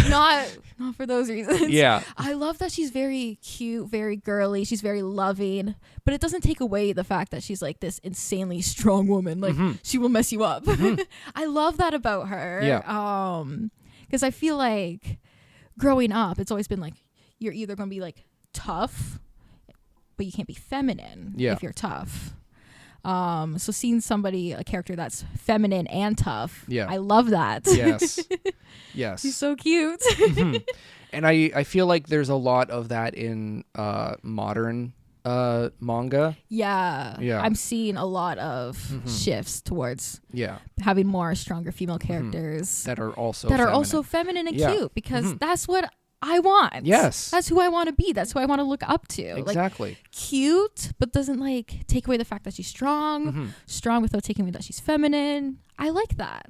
not for those reasons. Yeah. I love that she's very cute, very girly. She's very loving. But it doesn't take away the fact that she's like this insanely strong woman. Like, she will mess you up. I love that about her. Yeah. Because I feel like growing up, it's always been like, you're either going to be like tough, but you can't be feminine if you're tough. So seeing a character that's feminine and tough, I love that. Yes. Yes. She's so cute. And I feel like there's a lot of that in modern manga. Yeah. I'm seeing a lot of shifts towards having more stronger female characters that are also feminine and cute, because that's what I want. Yes. That's who I want to be. That's who I want to look up to. Exactly. Like, cute, but doesn't like take away the fact that she's strong. Strong without taking away that she's feminine. I like that.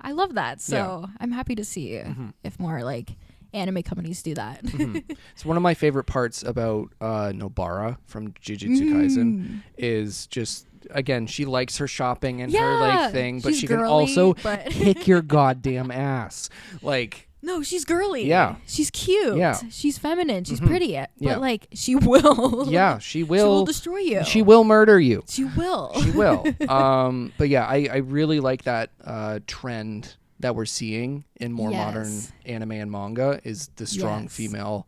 I love that. So I'm happy to see if more like anime companies do that. It's one of my favorite parts about Nobara from Jujutsu Kaisen is just, again, she likes her shopping and her like thing, but she girly, can also kick your goddamn ass. Like, no, she's girly. Yeah. She's cute. Yeah. She's feminine. She's pretty. But like, she will. Yeah, she will. She will destroy you. She will murder you. She will. She will. But yeah, I really like that trend that we're seeing in more modern anime and manga is the strong female,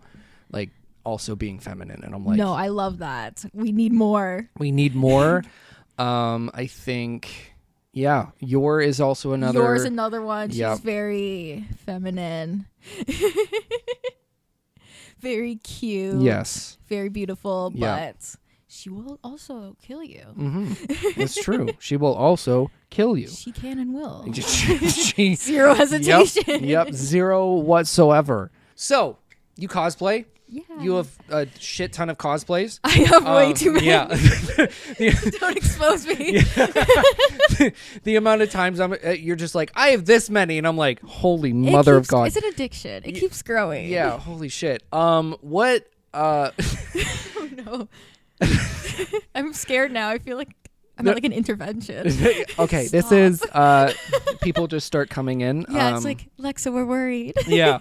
like, also being feminine. And I'm like, no, I love that. We need more. We need more. I think. Yeah, Yor is also another. Yor's another one. She's very feminine. Very cute. Yes. Very beautiful, but she will also kill you. It's true. She will also kill you. She can and will. She zero hesitation. Yep, zero whatsoever. So, you cosplay? Yeah. You have a shit ton of cosplays. I have way too many. Yeah. Don't expose me. The amount of times you're just like, I have this many, and I'm like, holy mother of God. It's an addiction. It keeps growing. Yeah, holy shit. What? Oh no. I'm scared now. I feel like I'm at like an intervention. Okay, Stop. this is people just start coming in. Yeah, it's like, Lexa, we're worried. Yeah.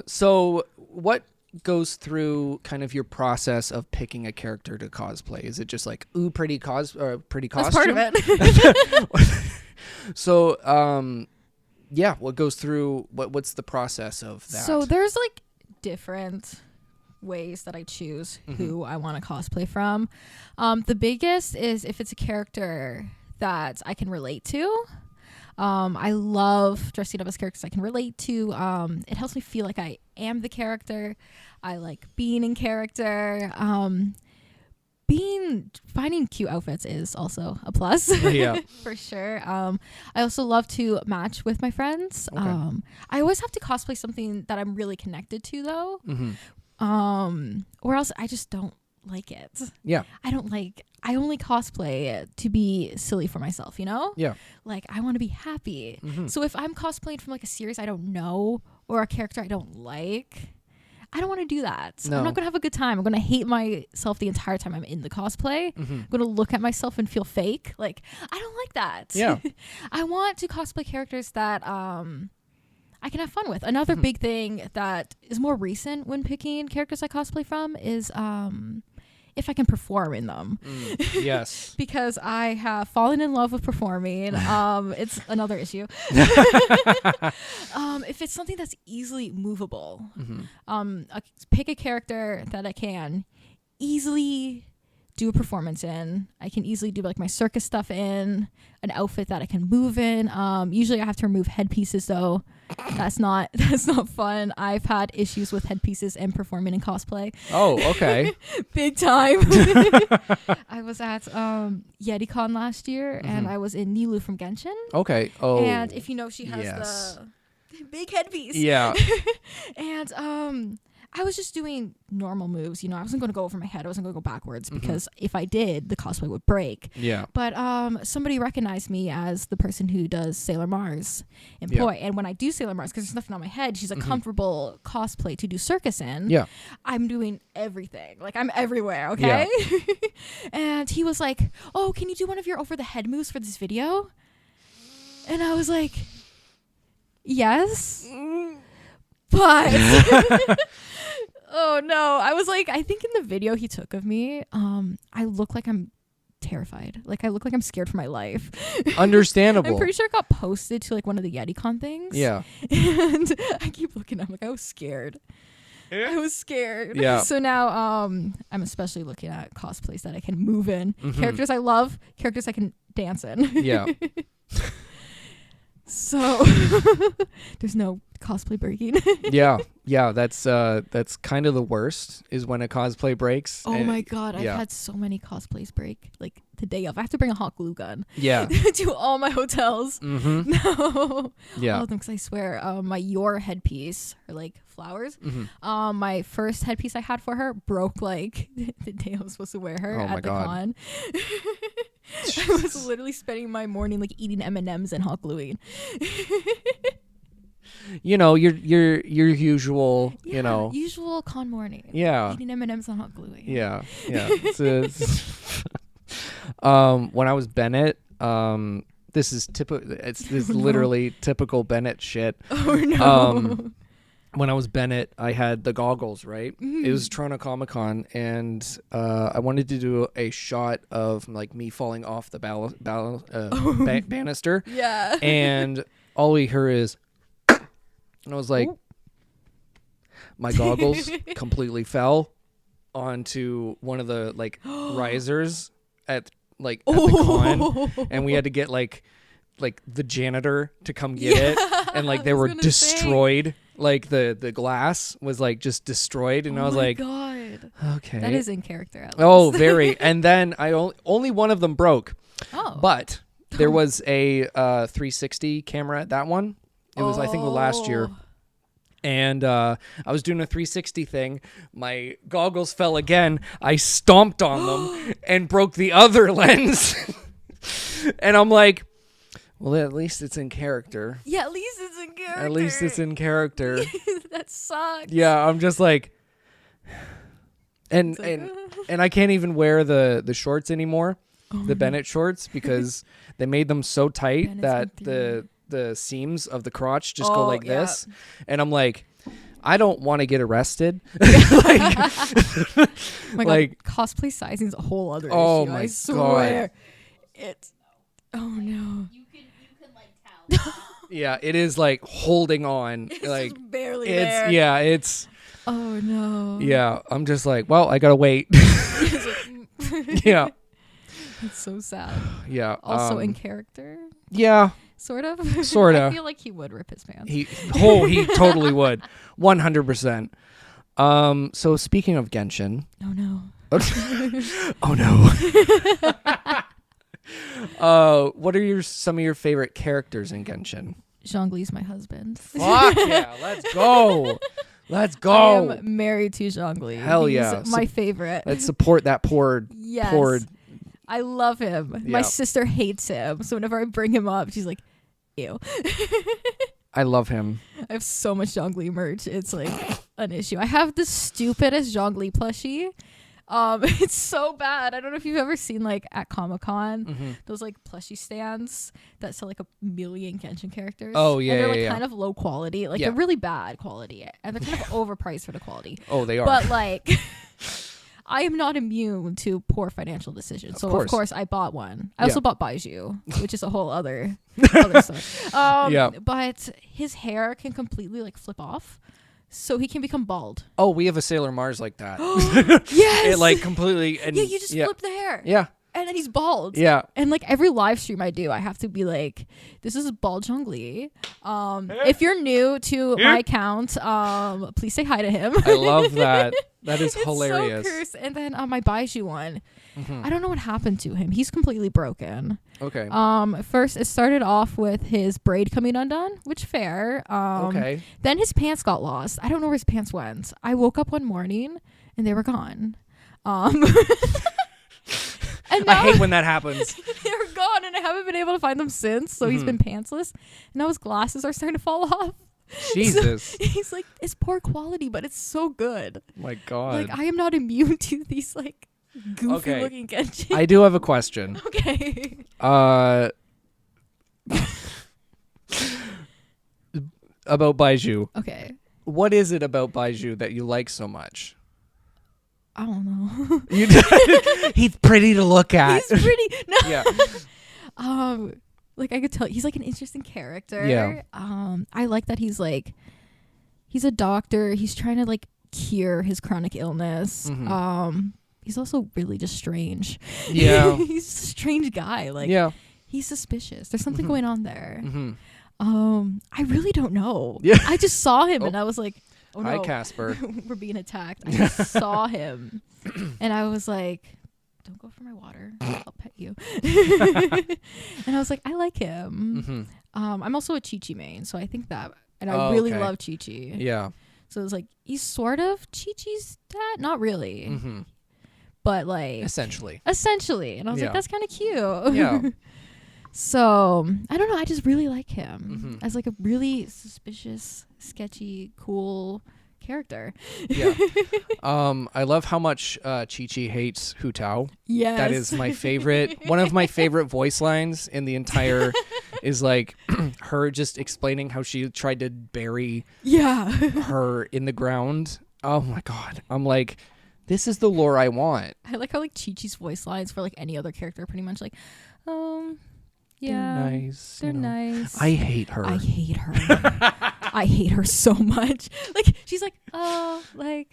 So what goes through kind of your process of picking a character to cosplay? Is it just like, ooh, pretty costume? That's part of it. So, yeah, what goes through, what's the process of that? So there's like different ways that I choose who I want to cosplay from. The biggest is if it's a character that I can relate to. I love dressing up as characters I can relate to. It helps me feel like I am the character. I like being in character. Finding cute outfits is also a plus. Yeah. For sure. I also love to match with my friends. Okay. I always have to cosplay something that I'm really connected to though. Or else I just don't like it. Yeah. I only cosplay to be silly for myself, you know? Yeah. Like I want to be happy. So if I'm cosplaying from like a series I don't know or a character I don't like, I don't want to do that. No. I'm not going to have a good time. I'm going to hate myself the entire time I'm in the cosplay. I'm going to look at myself and feel fake. Like, I don't like that. Yeah. I want to cosplay characters that I can have fun with. Another big thing that is more recent when picking characters I cosplay from is if I can perform in them. Yes. Because I have fallen in love with performing. It's another issue. If it's something that's easily movable, pick a character that I can easily do a performance in. I can easily do like my circus stuff in, an outfit that I can move in. Usually I have to remove headpieces though. That's not fun. I've had issues with headpieces and performing in cosplay. Oh, okay. Big time. I was at YetiCon last year and I was in Nilu from Genshin. Okay. Oh. And if you know, she has the big headpiece. Yeah. And I was just doing normal moves, you know. I wasn't going to go over my head. I wasn't going to go backwards because if I did, the cosplay would break. Yeah. But somebody recognized me as the person who does Sailor Mars in Poi. And when I do Sailor Mars, because there's nothing on my head, she's a comfortable cosplay to do circus in. Yeah. I'm doing everything. Like, I'm everywhere, okay? Yeah. And he was like, oh, can you do one of your over-the-head moves for this video? And I was like, yes. But... Oh no, I was like, I think in the video he took of me, I look like I'm terrified. Like I look like I'm scared for my life. Understandable. I'm pretty sure it got posted to like one of the YetiCon things. Yeah. And I keep looking, I'm like, I was scared. I was scared. Yeah. So now I'm especially looking at cosplays that I can move in. Characters I love, characters I can dance in. Yeah. So there's no cosplay breaking. Yeah, that's kind of the worst is when a cosplay breaks. Oh my god, I've had so many cosplays break like the day of. I have to bring a hot glue gun. Yeah. To all my hotels. No. Yeah. All of them, because I swear, my Your headpiece, or like flowers. My first headpiece I had for her broke like the day I was supposed to wear her at the con. I was literally spending my morning like eating M&Ms and hot gluing. You know, your usual, you know, usual con morning. Yeah. Eating M&Ms and hot gluing. Yeah. When I was Bennett, this is typical. This is literally typical Bennett shit. Oh no. When I was Bennett, I had the goggles, right? It was Toronto Comic Con, and I wanted to do a shot of like me falling off the banister. Yeah. And all we hear is, and I was like, my goggles completely fell onto one of the like risers at the con, and we had to get like the janitor to come get it, and like they were destroyed. Like the glass was like just destroyed, and I was like, God, okay, that is in character. At least. Oh, very. And then only one of them broke. Oh, but there was a 360 camera at that one. It was I think last year, And I was doing a 360 thing. My goggles fell again. I stomped on them and broke the other lens. And I'm like, well, at least it's in character. Yeah, at least it's in character. At least it's in character. That sucks. Yeah, I'm just like, and I can't even wear the shorts anymore, the Bennett shorts, because they made them so tight that the seams of the crotch just go like this, and I'm like, I don't want to get arrested. My God, cosplay sizing is a whole other issue. My I swear. God. It's no. You can like tell. Yeah, it is like holding on. It's like just barely it's there. yeah, it's Oh no. yeah. I'm just like, well, I gotta wait. Yeah. It's so sad. Yeah. Also in character. Yeah. Sort of. Sorta. I feel like he would rip his pants. He totally would. 100%. So speaking of Genshin. Oh no. Oh no. What are some of your favorite characters in Genshin? Zhongli's my husband. Fuck yeah, let's go. Let's I go. am married to Zhongli. Hell He's yeah. my favorite. Let's support that poor Yes. I love him. Yeah. My sister hates him. So whenever I bring him up, she's like, ew. I love him. I have so much Zhongli merch. It's like an issue. I have the stupidest Zhongli plushie. It's so bad. I don't know if you've ever seen like at Comic-Con those like plushie stands that sell like a million Genshin characters. Oh yeah, and they're like yeah. kind of low quality, like Yeah. they're really bad quality, and they're kind of overpriced for the quality. Oh, they are. But like, I am not immune to poor financial decisions. So of course I bought one. I also bought Baiju, which is a whole other story. Yeah. But his hair can completely like flip off. So he can become bald. Oh, we have a Sailor Mars like that. Yes. It like completely and Yeah, you just flip the hair. Yeah. And then he's bald. Yeah. And like every live stream I do, I have to be like, this is bald Zhongli. If you're new to my account, please say hi to him. I love that. That is It's hilarious. so cursed. And then my Baiju one, I don't know what happened to him. He's completely broken. Okay. First it started off with his braid coming undone, which fair. Okay. Then his pants got lost. I don't know where his pants went. I woke up one morning and they were gone. And I now hate when that happens. they're gone, and I haven't been able to find them since. So he's been pantsless, and now his glasses are starting to fall off. Jesus. So he's like, it's poor quality, but it's so good. My God. Like I am not immune to these like goofy looking Genshin. I do have a question. Okay. About Baiju. Okay. What is it about Baiju that you like so much? I don't know. He's pretty to look at. He's pretty. No. Yeah. Like I could tell he's like an interesting character. Yeah. I like that he's like he's a doctor. He's trying to like cure his chronic illness. He's also really just strange. Yeah. He's a strange guy. Like he's suspicious. There's something going on there. I really don't know. Yeah. I just saw him and I was like, oh no. Hi, Casper. We're being attacked. I just saw him and I was like, don't go for my water. I'll pet you. And I was like, I like him. I'm also a Chi-Chi main, so I think that, and I really love Chi-Chi. Yeah. So it's like, he's sort of Chi-Chi's dad? Not really. But like. Essentially. And I was like, that's kind of cute. Yeah. So, I don't know. I just really like him as like a really suspicious, sketchy, cool character. Yeah. I love how much Chi-Chi hates Hu Tao. Yes. That is my favorite. One of my favorite voice lines in the entire is like her just explaining how she tried to bury her in the ground. Oh my God. I'm like, this is the lore I want. I like how like Chi-Chi's voice lines for like any other character are pretty much like, yeah, they're nice. They're nice. I hate her. I hate her. I hate her so much. Like she's like, oh, like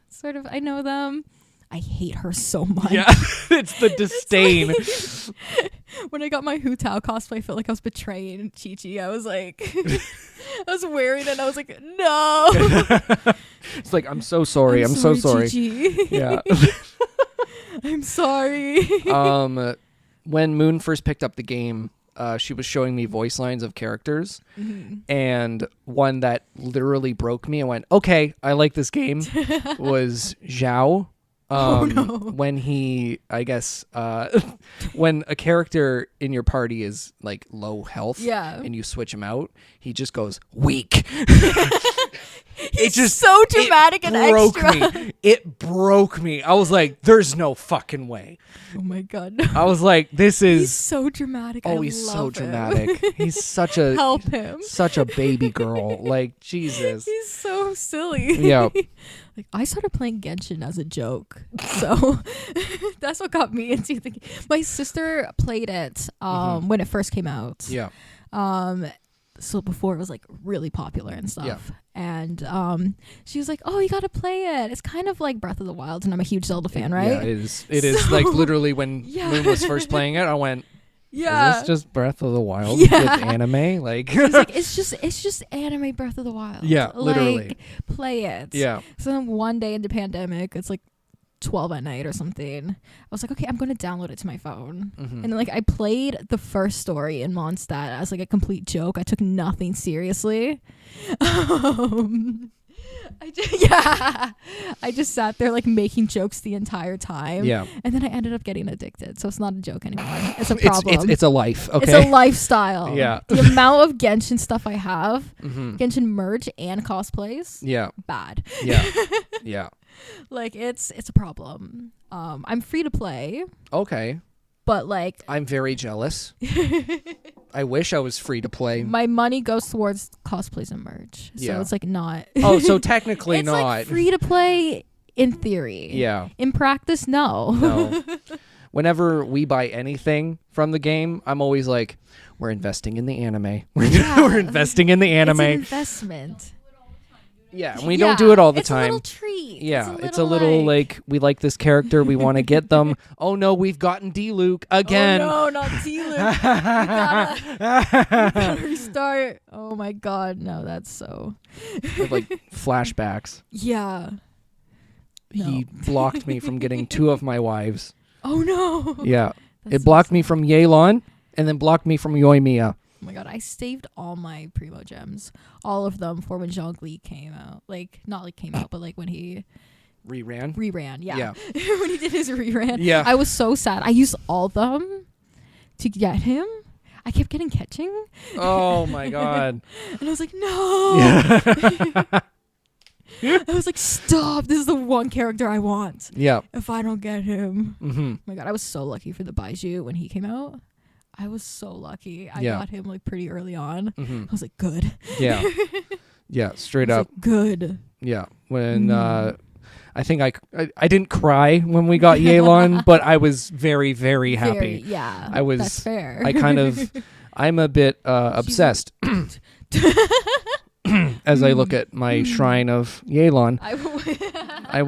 sort of. I know them. I hate her so much. Yeah, it's the disdain. When I got my Hu Tao cosplay, I felt like I was betraying Chi-Chi. I was like, I was wearing it and I was like, no. It's like, I'm so sorry. I'm so sorry. Chi-Chi. Yeah. I'm sorry. When Moon first picked up the game, she was showing me voice lines of characters, and one that literally broke me. I went, okay, I like this game. Was Zhao. When he, I guess, when a character in your party is like low health, and you switch him out, he just goes weak. He's just so dramatic and extra. It broke me. I was like, "There's no fucking way." Oh my god! I was like, "This is." He's so dramatic. Oh, he's so dramatic. He's such a help him. Such a baby girl. Like Jesus. He's so silly. Yeah. Like I started playing Genshin as a joke, so that's what got me into the game. My sister played it when it first came out. Yeah. So before it was like really popular and stuff, and she was like, "Oh, you gotta play it. It's kind of like Breath of the Wild," and I'm a huge Zelda fan, right? Yeah, it is. It is like literally when Moon was first playing it, I went, "Is this just Breath of the Wild with anime?" Like, she's like, "It's just anime Breath of the Wild." Yeah, literally. Like, play it. Yeah. So then one day in the pandemic, it's like 12 at night or something, I was like, okay, I'm going to download it to my phone. And then like I played the first story in Mondstadt as like a complete joke. I took nothing seriously. I just sat there like making jokes the entire time. Yeah. And then I ended up getting addicted. So it's not a joke anymore. It's a problem. It's a life. Okay. It's a lifestyle. Yeah. The amount of Genshin stuff I have, Genshin merch and cosplays. Yeah. Bad. Yeah. Yeah. Like it's a problem. I'm free to play. Okay. But like I'm very jealous. I wish I was free to play. My money goes towards cosplays and merch. So it's like not Oh, so technically it's not. Like free to play in theory. Yeah. In practice, no. No. Whenever we buy anything from the game, I'm always like, we're investing in the anime. We're investing in the anime. It's an investment. Yeah, and we don't do it all the time. It's a little treat. Yeah, it's a little like we like this character, we want to get them. Oh no, we've gotten D-Luke again. Oh no, not D-Luke. we gotta restart. Oh my god, no, that's so. Like flashbacks. Yeah. He blocked me from getting 2 of my wives. Oh no. Yeah, it blocked me from Yelan and then blocked me from Yoimiya. Oh my god, I saved all my Primo gems. All of them for when Zhongli came out. Like, not like came out, but like when he... Reran, yeah. When he did his reran. Yeah. I was so sad. I used all of them to get him. I kept getting catching. Oh my god. And I was like, no! Yeah. I was like, stop. This is the one character I want. Yeah. If I don't get him. Mm-hmm. Oh my god, I was so lucky for the Baiju when he came out. I was so lucky. I got him like pretty early on. I was like, good. Yeah. Yeah, straight up. Like, good. Yeah. When I think I didn't cry when we got Yelan, but I was very, very happy. I was that's fair. I'm a bit obsessed as I look at my shrine of Yelan. I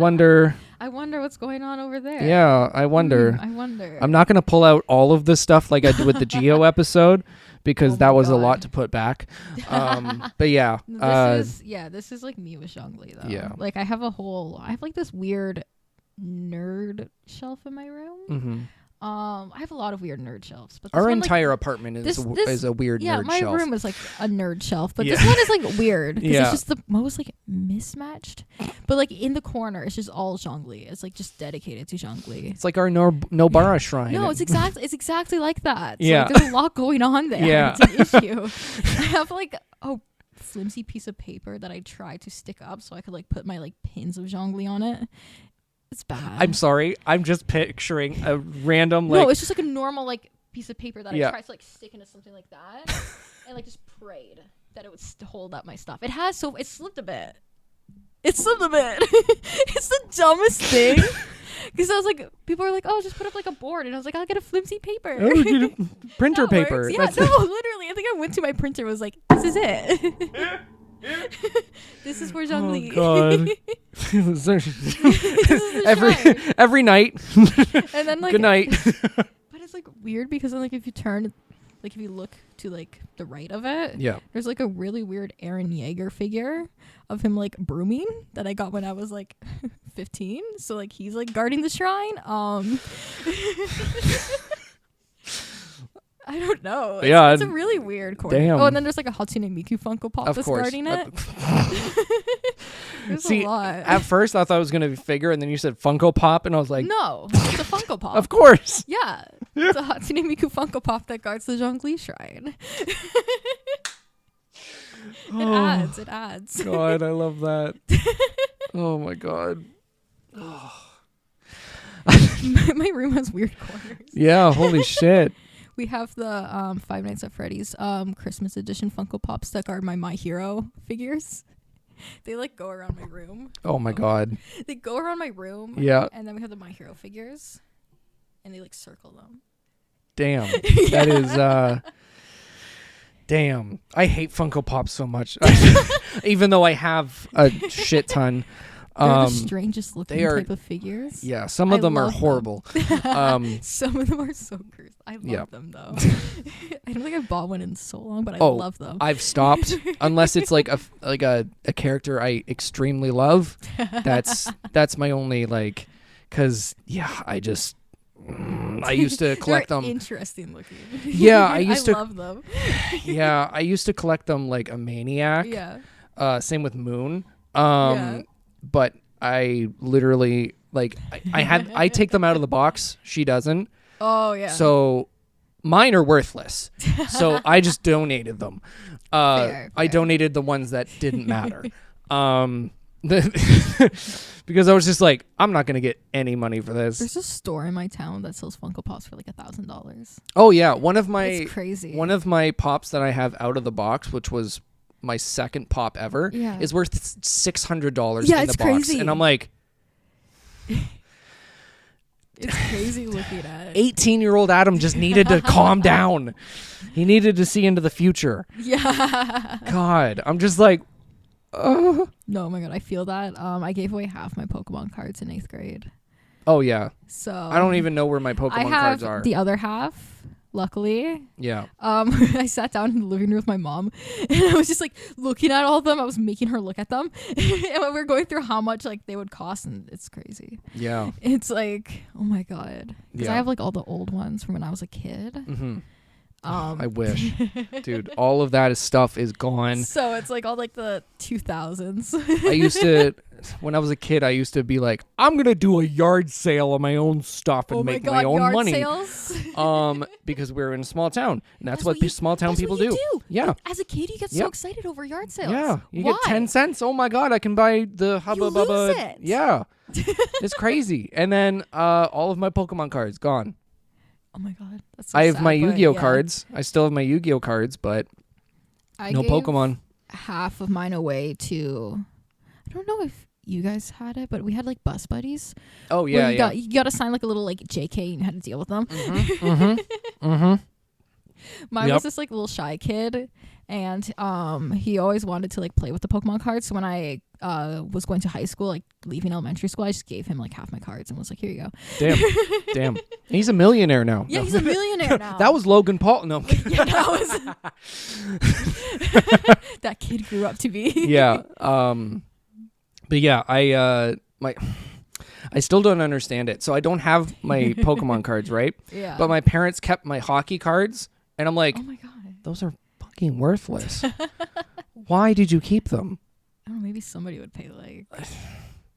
wonder what's going on over there. Yeah, I wonder. I'm not going to pull out all of the stuff like I did with the Geo episode because that was a lot to put back. But yeah. This is like me with Zhongli though. Yeah. Like I have like this weird nerd shelf in my room. Mm-hmm. I have a lot of weird nerd shelves, but our entire apartment is a weird nerd shelf. Yeah, my room is like a nerd shelf, but this one is like weird because it's just the most like mismatched. But like in the corner, it's just all Zhongli. It's like just dedicated to Zhongli. It's like our Nobara shrine. No, it's exactly like that. Yeah, like, there's a lot going on there. Yeah, it's an issue. I have like a flimsy piece of paper that I tried to stick up so I could like put my like pins of Zhongli on it. It's bad. I'm sorry. I'm just picturing a random like... No, it's just like a normal like piece of paper that I tried to like stick into something like that and like just prayed that it would hold up my stuff. It slipped a bit. It's the dumbest thing. Because I was like, people were like, oh, just put up like a board. And I was like, I'll get a flimsy paper. Oh, get a printer paper. Yeah, literally. I think I went to my printer and was like, this is it. This is for Zhongli. Oh god. every night. And then like good night. But it's like weird because then like if you look to like the right of it, there's like a really weird Eren Yeager figure of him like brooming that I got when I was like 15. So like he's like guarding the shrine. I don't know. Yeah, It's a really weird corner. damn. Oh, and then there's like a Hatsune Miku Funko Pop Of that's course. guarding it. There's See, a lot. at first I thought it was gonna be figure, and then you said Funko Pop, and I was like, No, it's a Funko Pop. of course. Yeah, it's a Hatsune Miku Funko Pop that guards the Zhongli Shrine. It adds. God, I love that. Oh my God. My room has weird corners. Yeah, holy shit. We have the Five Nights at Freddy's Christmas edition Funko Pops that guard my Hero figures. They like go around my room. Oh my God. They go around my room. Yeah. And then we have the My Hero figures, and they like circle them. Damn. That is damn. I hate Funko Pops so much. Even though I have a shit ton. They're the strangest looking type of figures. Yeah, some of them are horrible. Some of them are so gross. I love them though. I don't think I've bought one in so long, but I love them. I've stopped unless it's like a character I extremely love. That's my only like, cause I used to collect them. Interesting looking. Yeah, I love them. Yeah, I used to collect them like a maniac. Yeah. Same with Moon. But I literally like I take them out of the box. She doesn't. Oh yeah. So mine are worthless. So I just donated them. Fair. I donated the ones that didn't matter. Because I was just like, I'm not gonna get any money for this. There's a store in my town that sells Funko Pops for like $1,000. Oh yeah, It's crazy. One of my pops that I have out of the box, which was my second pop ever, is worth $600 in the box. Crazy. And I'm like, it's crazy looking at. 18-year-old Adam just needed to calm down. He needed to see into the future. Yeah. God, I'm just like, No, oh my God, I feel that. I gave away half my Pokemon cards in 8th grade. oh yeah. So I don't even know where my Pokemon cards are. The other half. Luckily, Yeah. I sat down in the living room with my mom, and I was just like looking at all of them. I was making her look at them, and we were going through how much like they would cost, and it's crazy. Yeah. It's like, oh my God, because Yeah. I have like all the old ones from when I was a kid. Mm-hmm. I wish, dude. All of that stuff is gone. So it's like all like the 2000s. I used to, when I was a kid, I used to be like, I'm gonna do a yard sale of my own stuff and make my own yard money. Sales? Because we're in a small town, and that's what you- small town that's people what you do. Yeah. Like, as a kid, you get so Yep. excited over yard sales. Yeah, you Why? get 10 cents. Oh my God, I can buy the Hubba lose Bubba. it. Yeah, it's crazy. And then all of my Pokemon cards gone. Oh my God, that's so I have sad, my but Yu-Gi-Oh yeah. cards. I still have my Yu-Gi-Oh cards, but I no gave Pokemon. half of mine away to, I don't know if you guys had it, but we had like bus buddies. Oh where yeah, you yeah. you got to sign like a little like JK and you had to deal with them. Mm-hmm. Mine Yep. was this like little shy kid, and he always wanted to like play with the Pokemon cards. So when I was going to high school, like leaving elementary school, I just gave him like half my cards and was like, here you go. Damn. He's a millionaire now. Yeah, No. he's a millionaire now. That was Logan Paul. No. Yeah, that was that kid grew up to be. Yeah. But yeah, I still don't understand it. So I don't have my Pokemon cards, right? Yeah. But my parents kept my hockey cards, and I'm like, Oh my God. those are fucking worthless. Why did you keep them? I don't know, maybe somebody would pay like,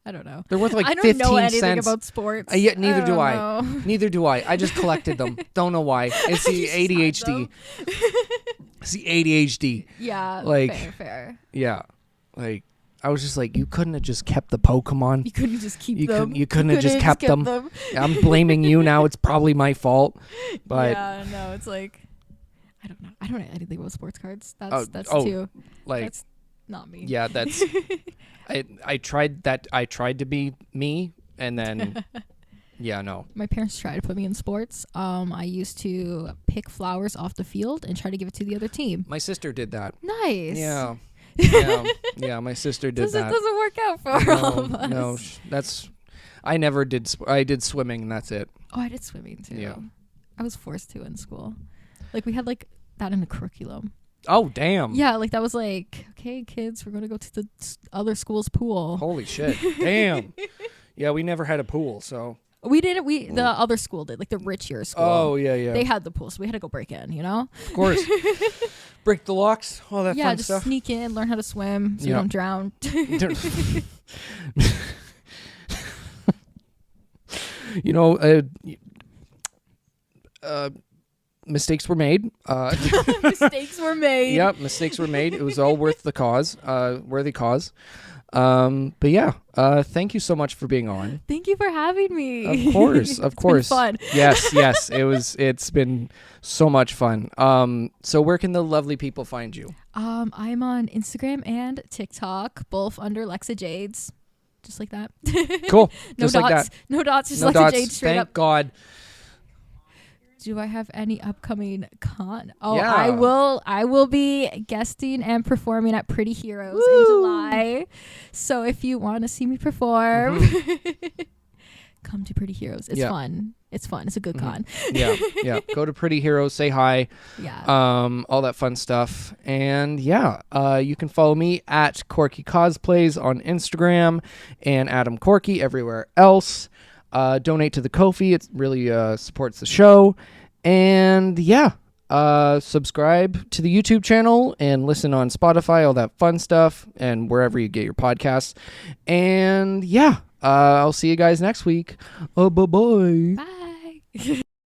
I don't know. They're worth like I don't 15 know anything cents. about sports. Yet neither do don't I. know. Neither do I. I just collected them. Don't know why. It's the You just had ADHD. It's the ADHD. Yeah, Like- fair. Yeah. Like, I was just like, you couldn't have just kept the Pokemon. You couldn't just keep You them. couldn't have just kept them. I'm blaming you now. It's probably my fault. But yeah, no, it's like, I don't know. I don't know anything about sports cards. That's oh, too. like, That's not me. yeah, that's I tried that. I tried to be me, and then yeah, no. My parents tried to put me in sports. I used to pick flowers off the field and try to give it to the other team. My sister did that. Nice. Yeah. Yeah, my sister did It that. doesn't work out for all of us. No, that's. I never did. I did swimming, and that's it. Oh, I did swimming too. Yeah. I was forced to in school. Like we had like that in the curriculum. Oh damn! Yeah, like that was like, okay, kids, we're gonna go to the other school's pool. Holy shit! Damn. Yeah, we never had a pool, so We didn't. The other school did, like the richier school. Oh, yeah. They had the pool, so we had to go break in. Of course. Break the locks, all that fun just stuff. sneak in, learn how to swim, so you don't drown. Mistakes were made. Mistakes were made. Yep, mistakes were made. It was all worth the cause, worthy cause. But yeah, thank you so much for being on. Thank you for having me. Of course. It's been fun. Yes. It's been so much fun. So where can the lovely people find you? I'm on Instagram and TikTok, both under Lexa Jades. Just like that. Cool. No Just dots. like that. No dots. Just No Lexa dots. Jades straight Thank up. God. Do I have any upcoming con? Oh, Yeah. I will be guesting and performing at Pretty Heroes in July. So if you want to see me perform, come to Pretty Heroes. It's fun. It's fun. It's a good con. Yeah. Go to Pretty Heroes, say hi. Yeah. All that fun stuff. And you can follow me at Corky Cosplays on Instagram and Adam Corky everywhere else. Donate to the Ko-fi. It really supports the show. And subscribe to the YouTube channel and listen on Spotify, all that fun stuff, and wherever you get your podcasts. And I'll see you guys next week. Bye-bye. Bye.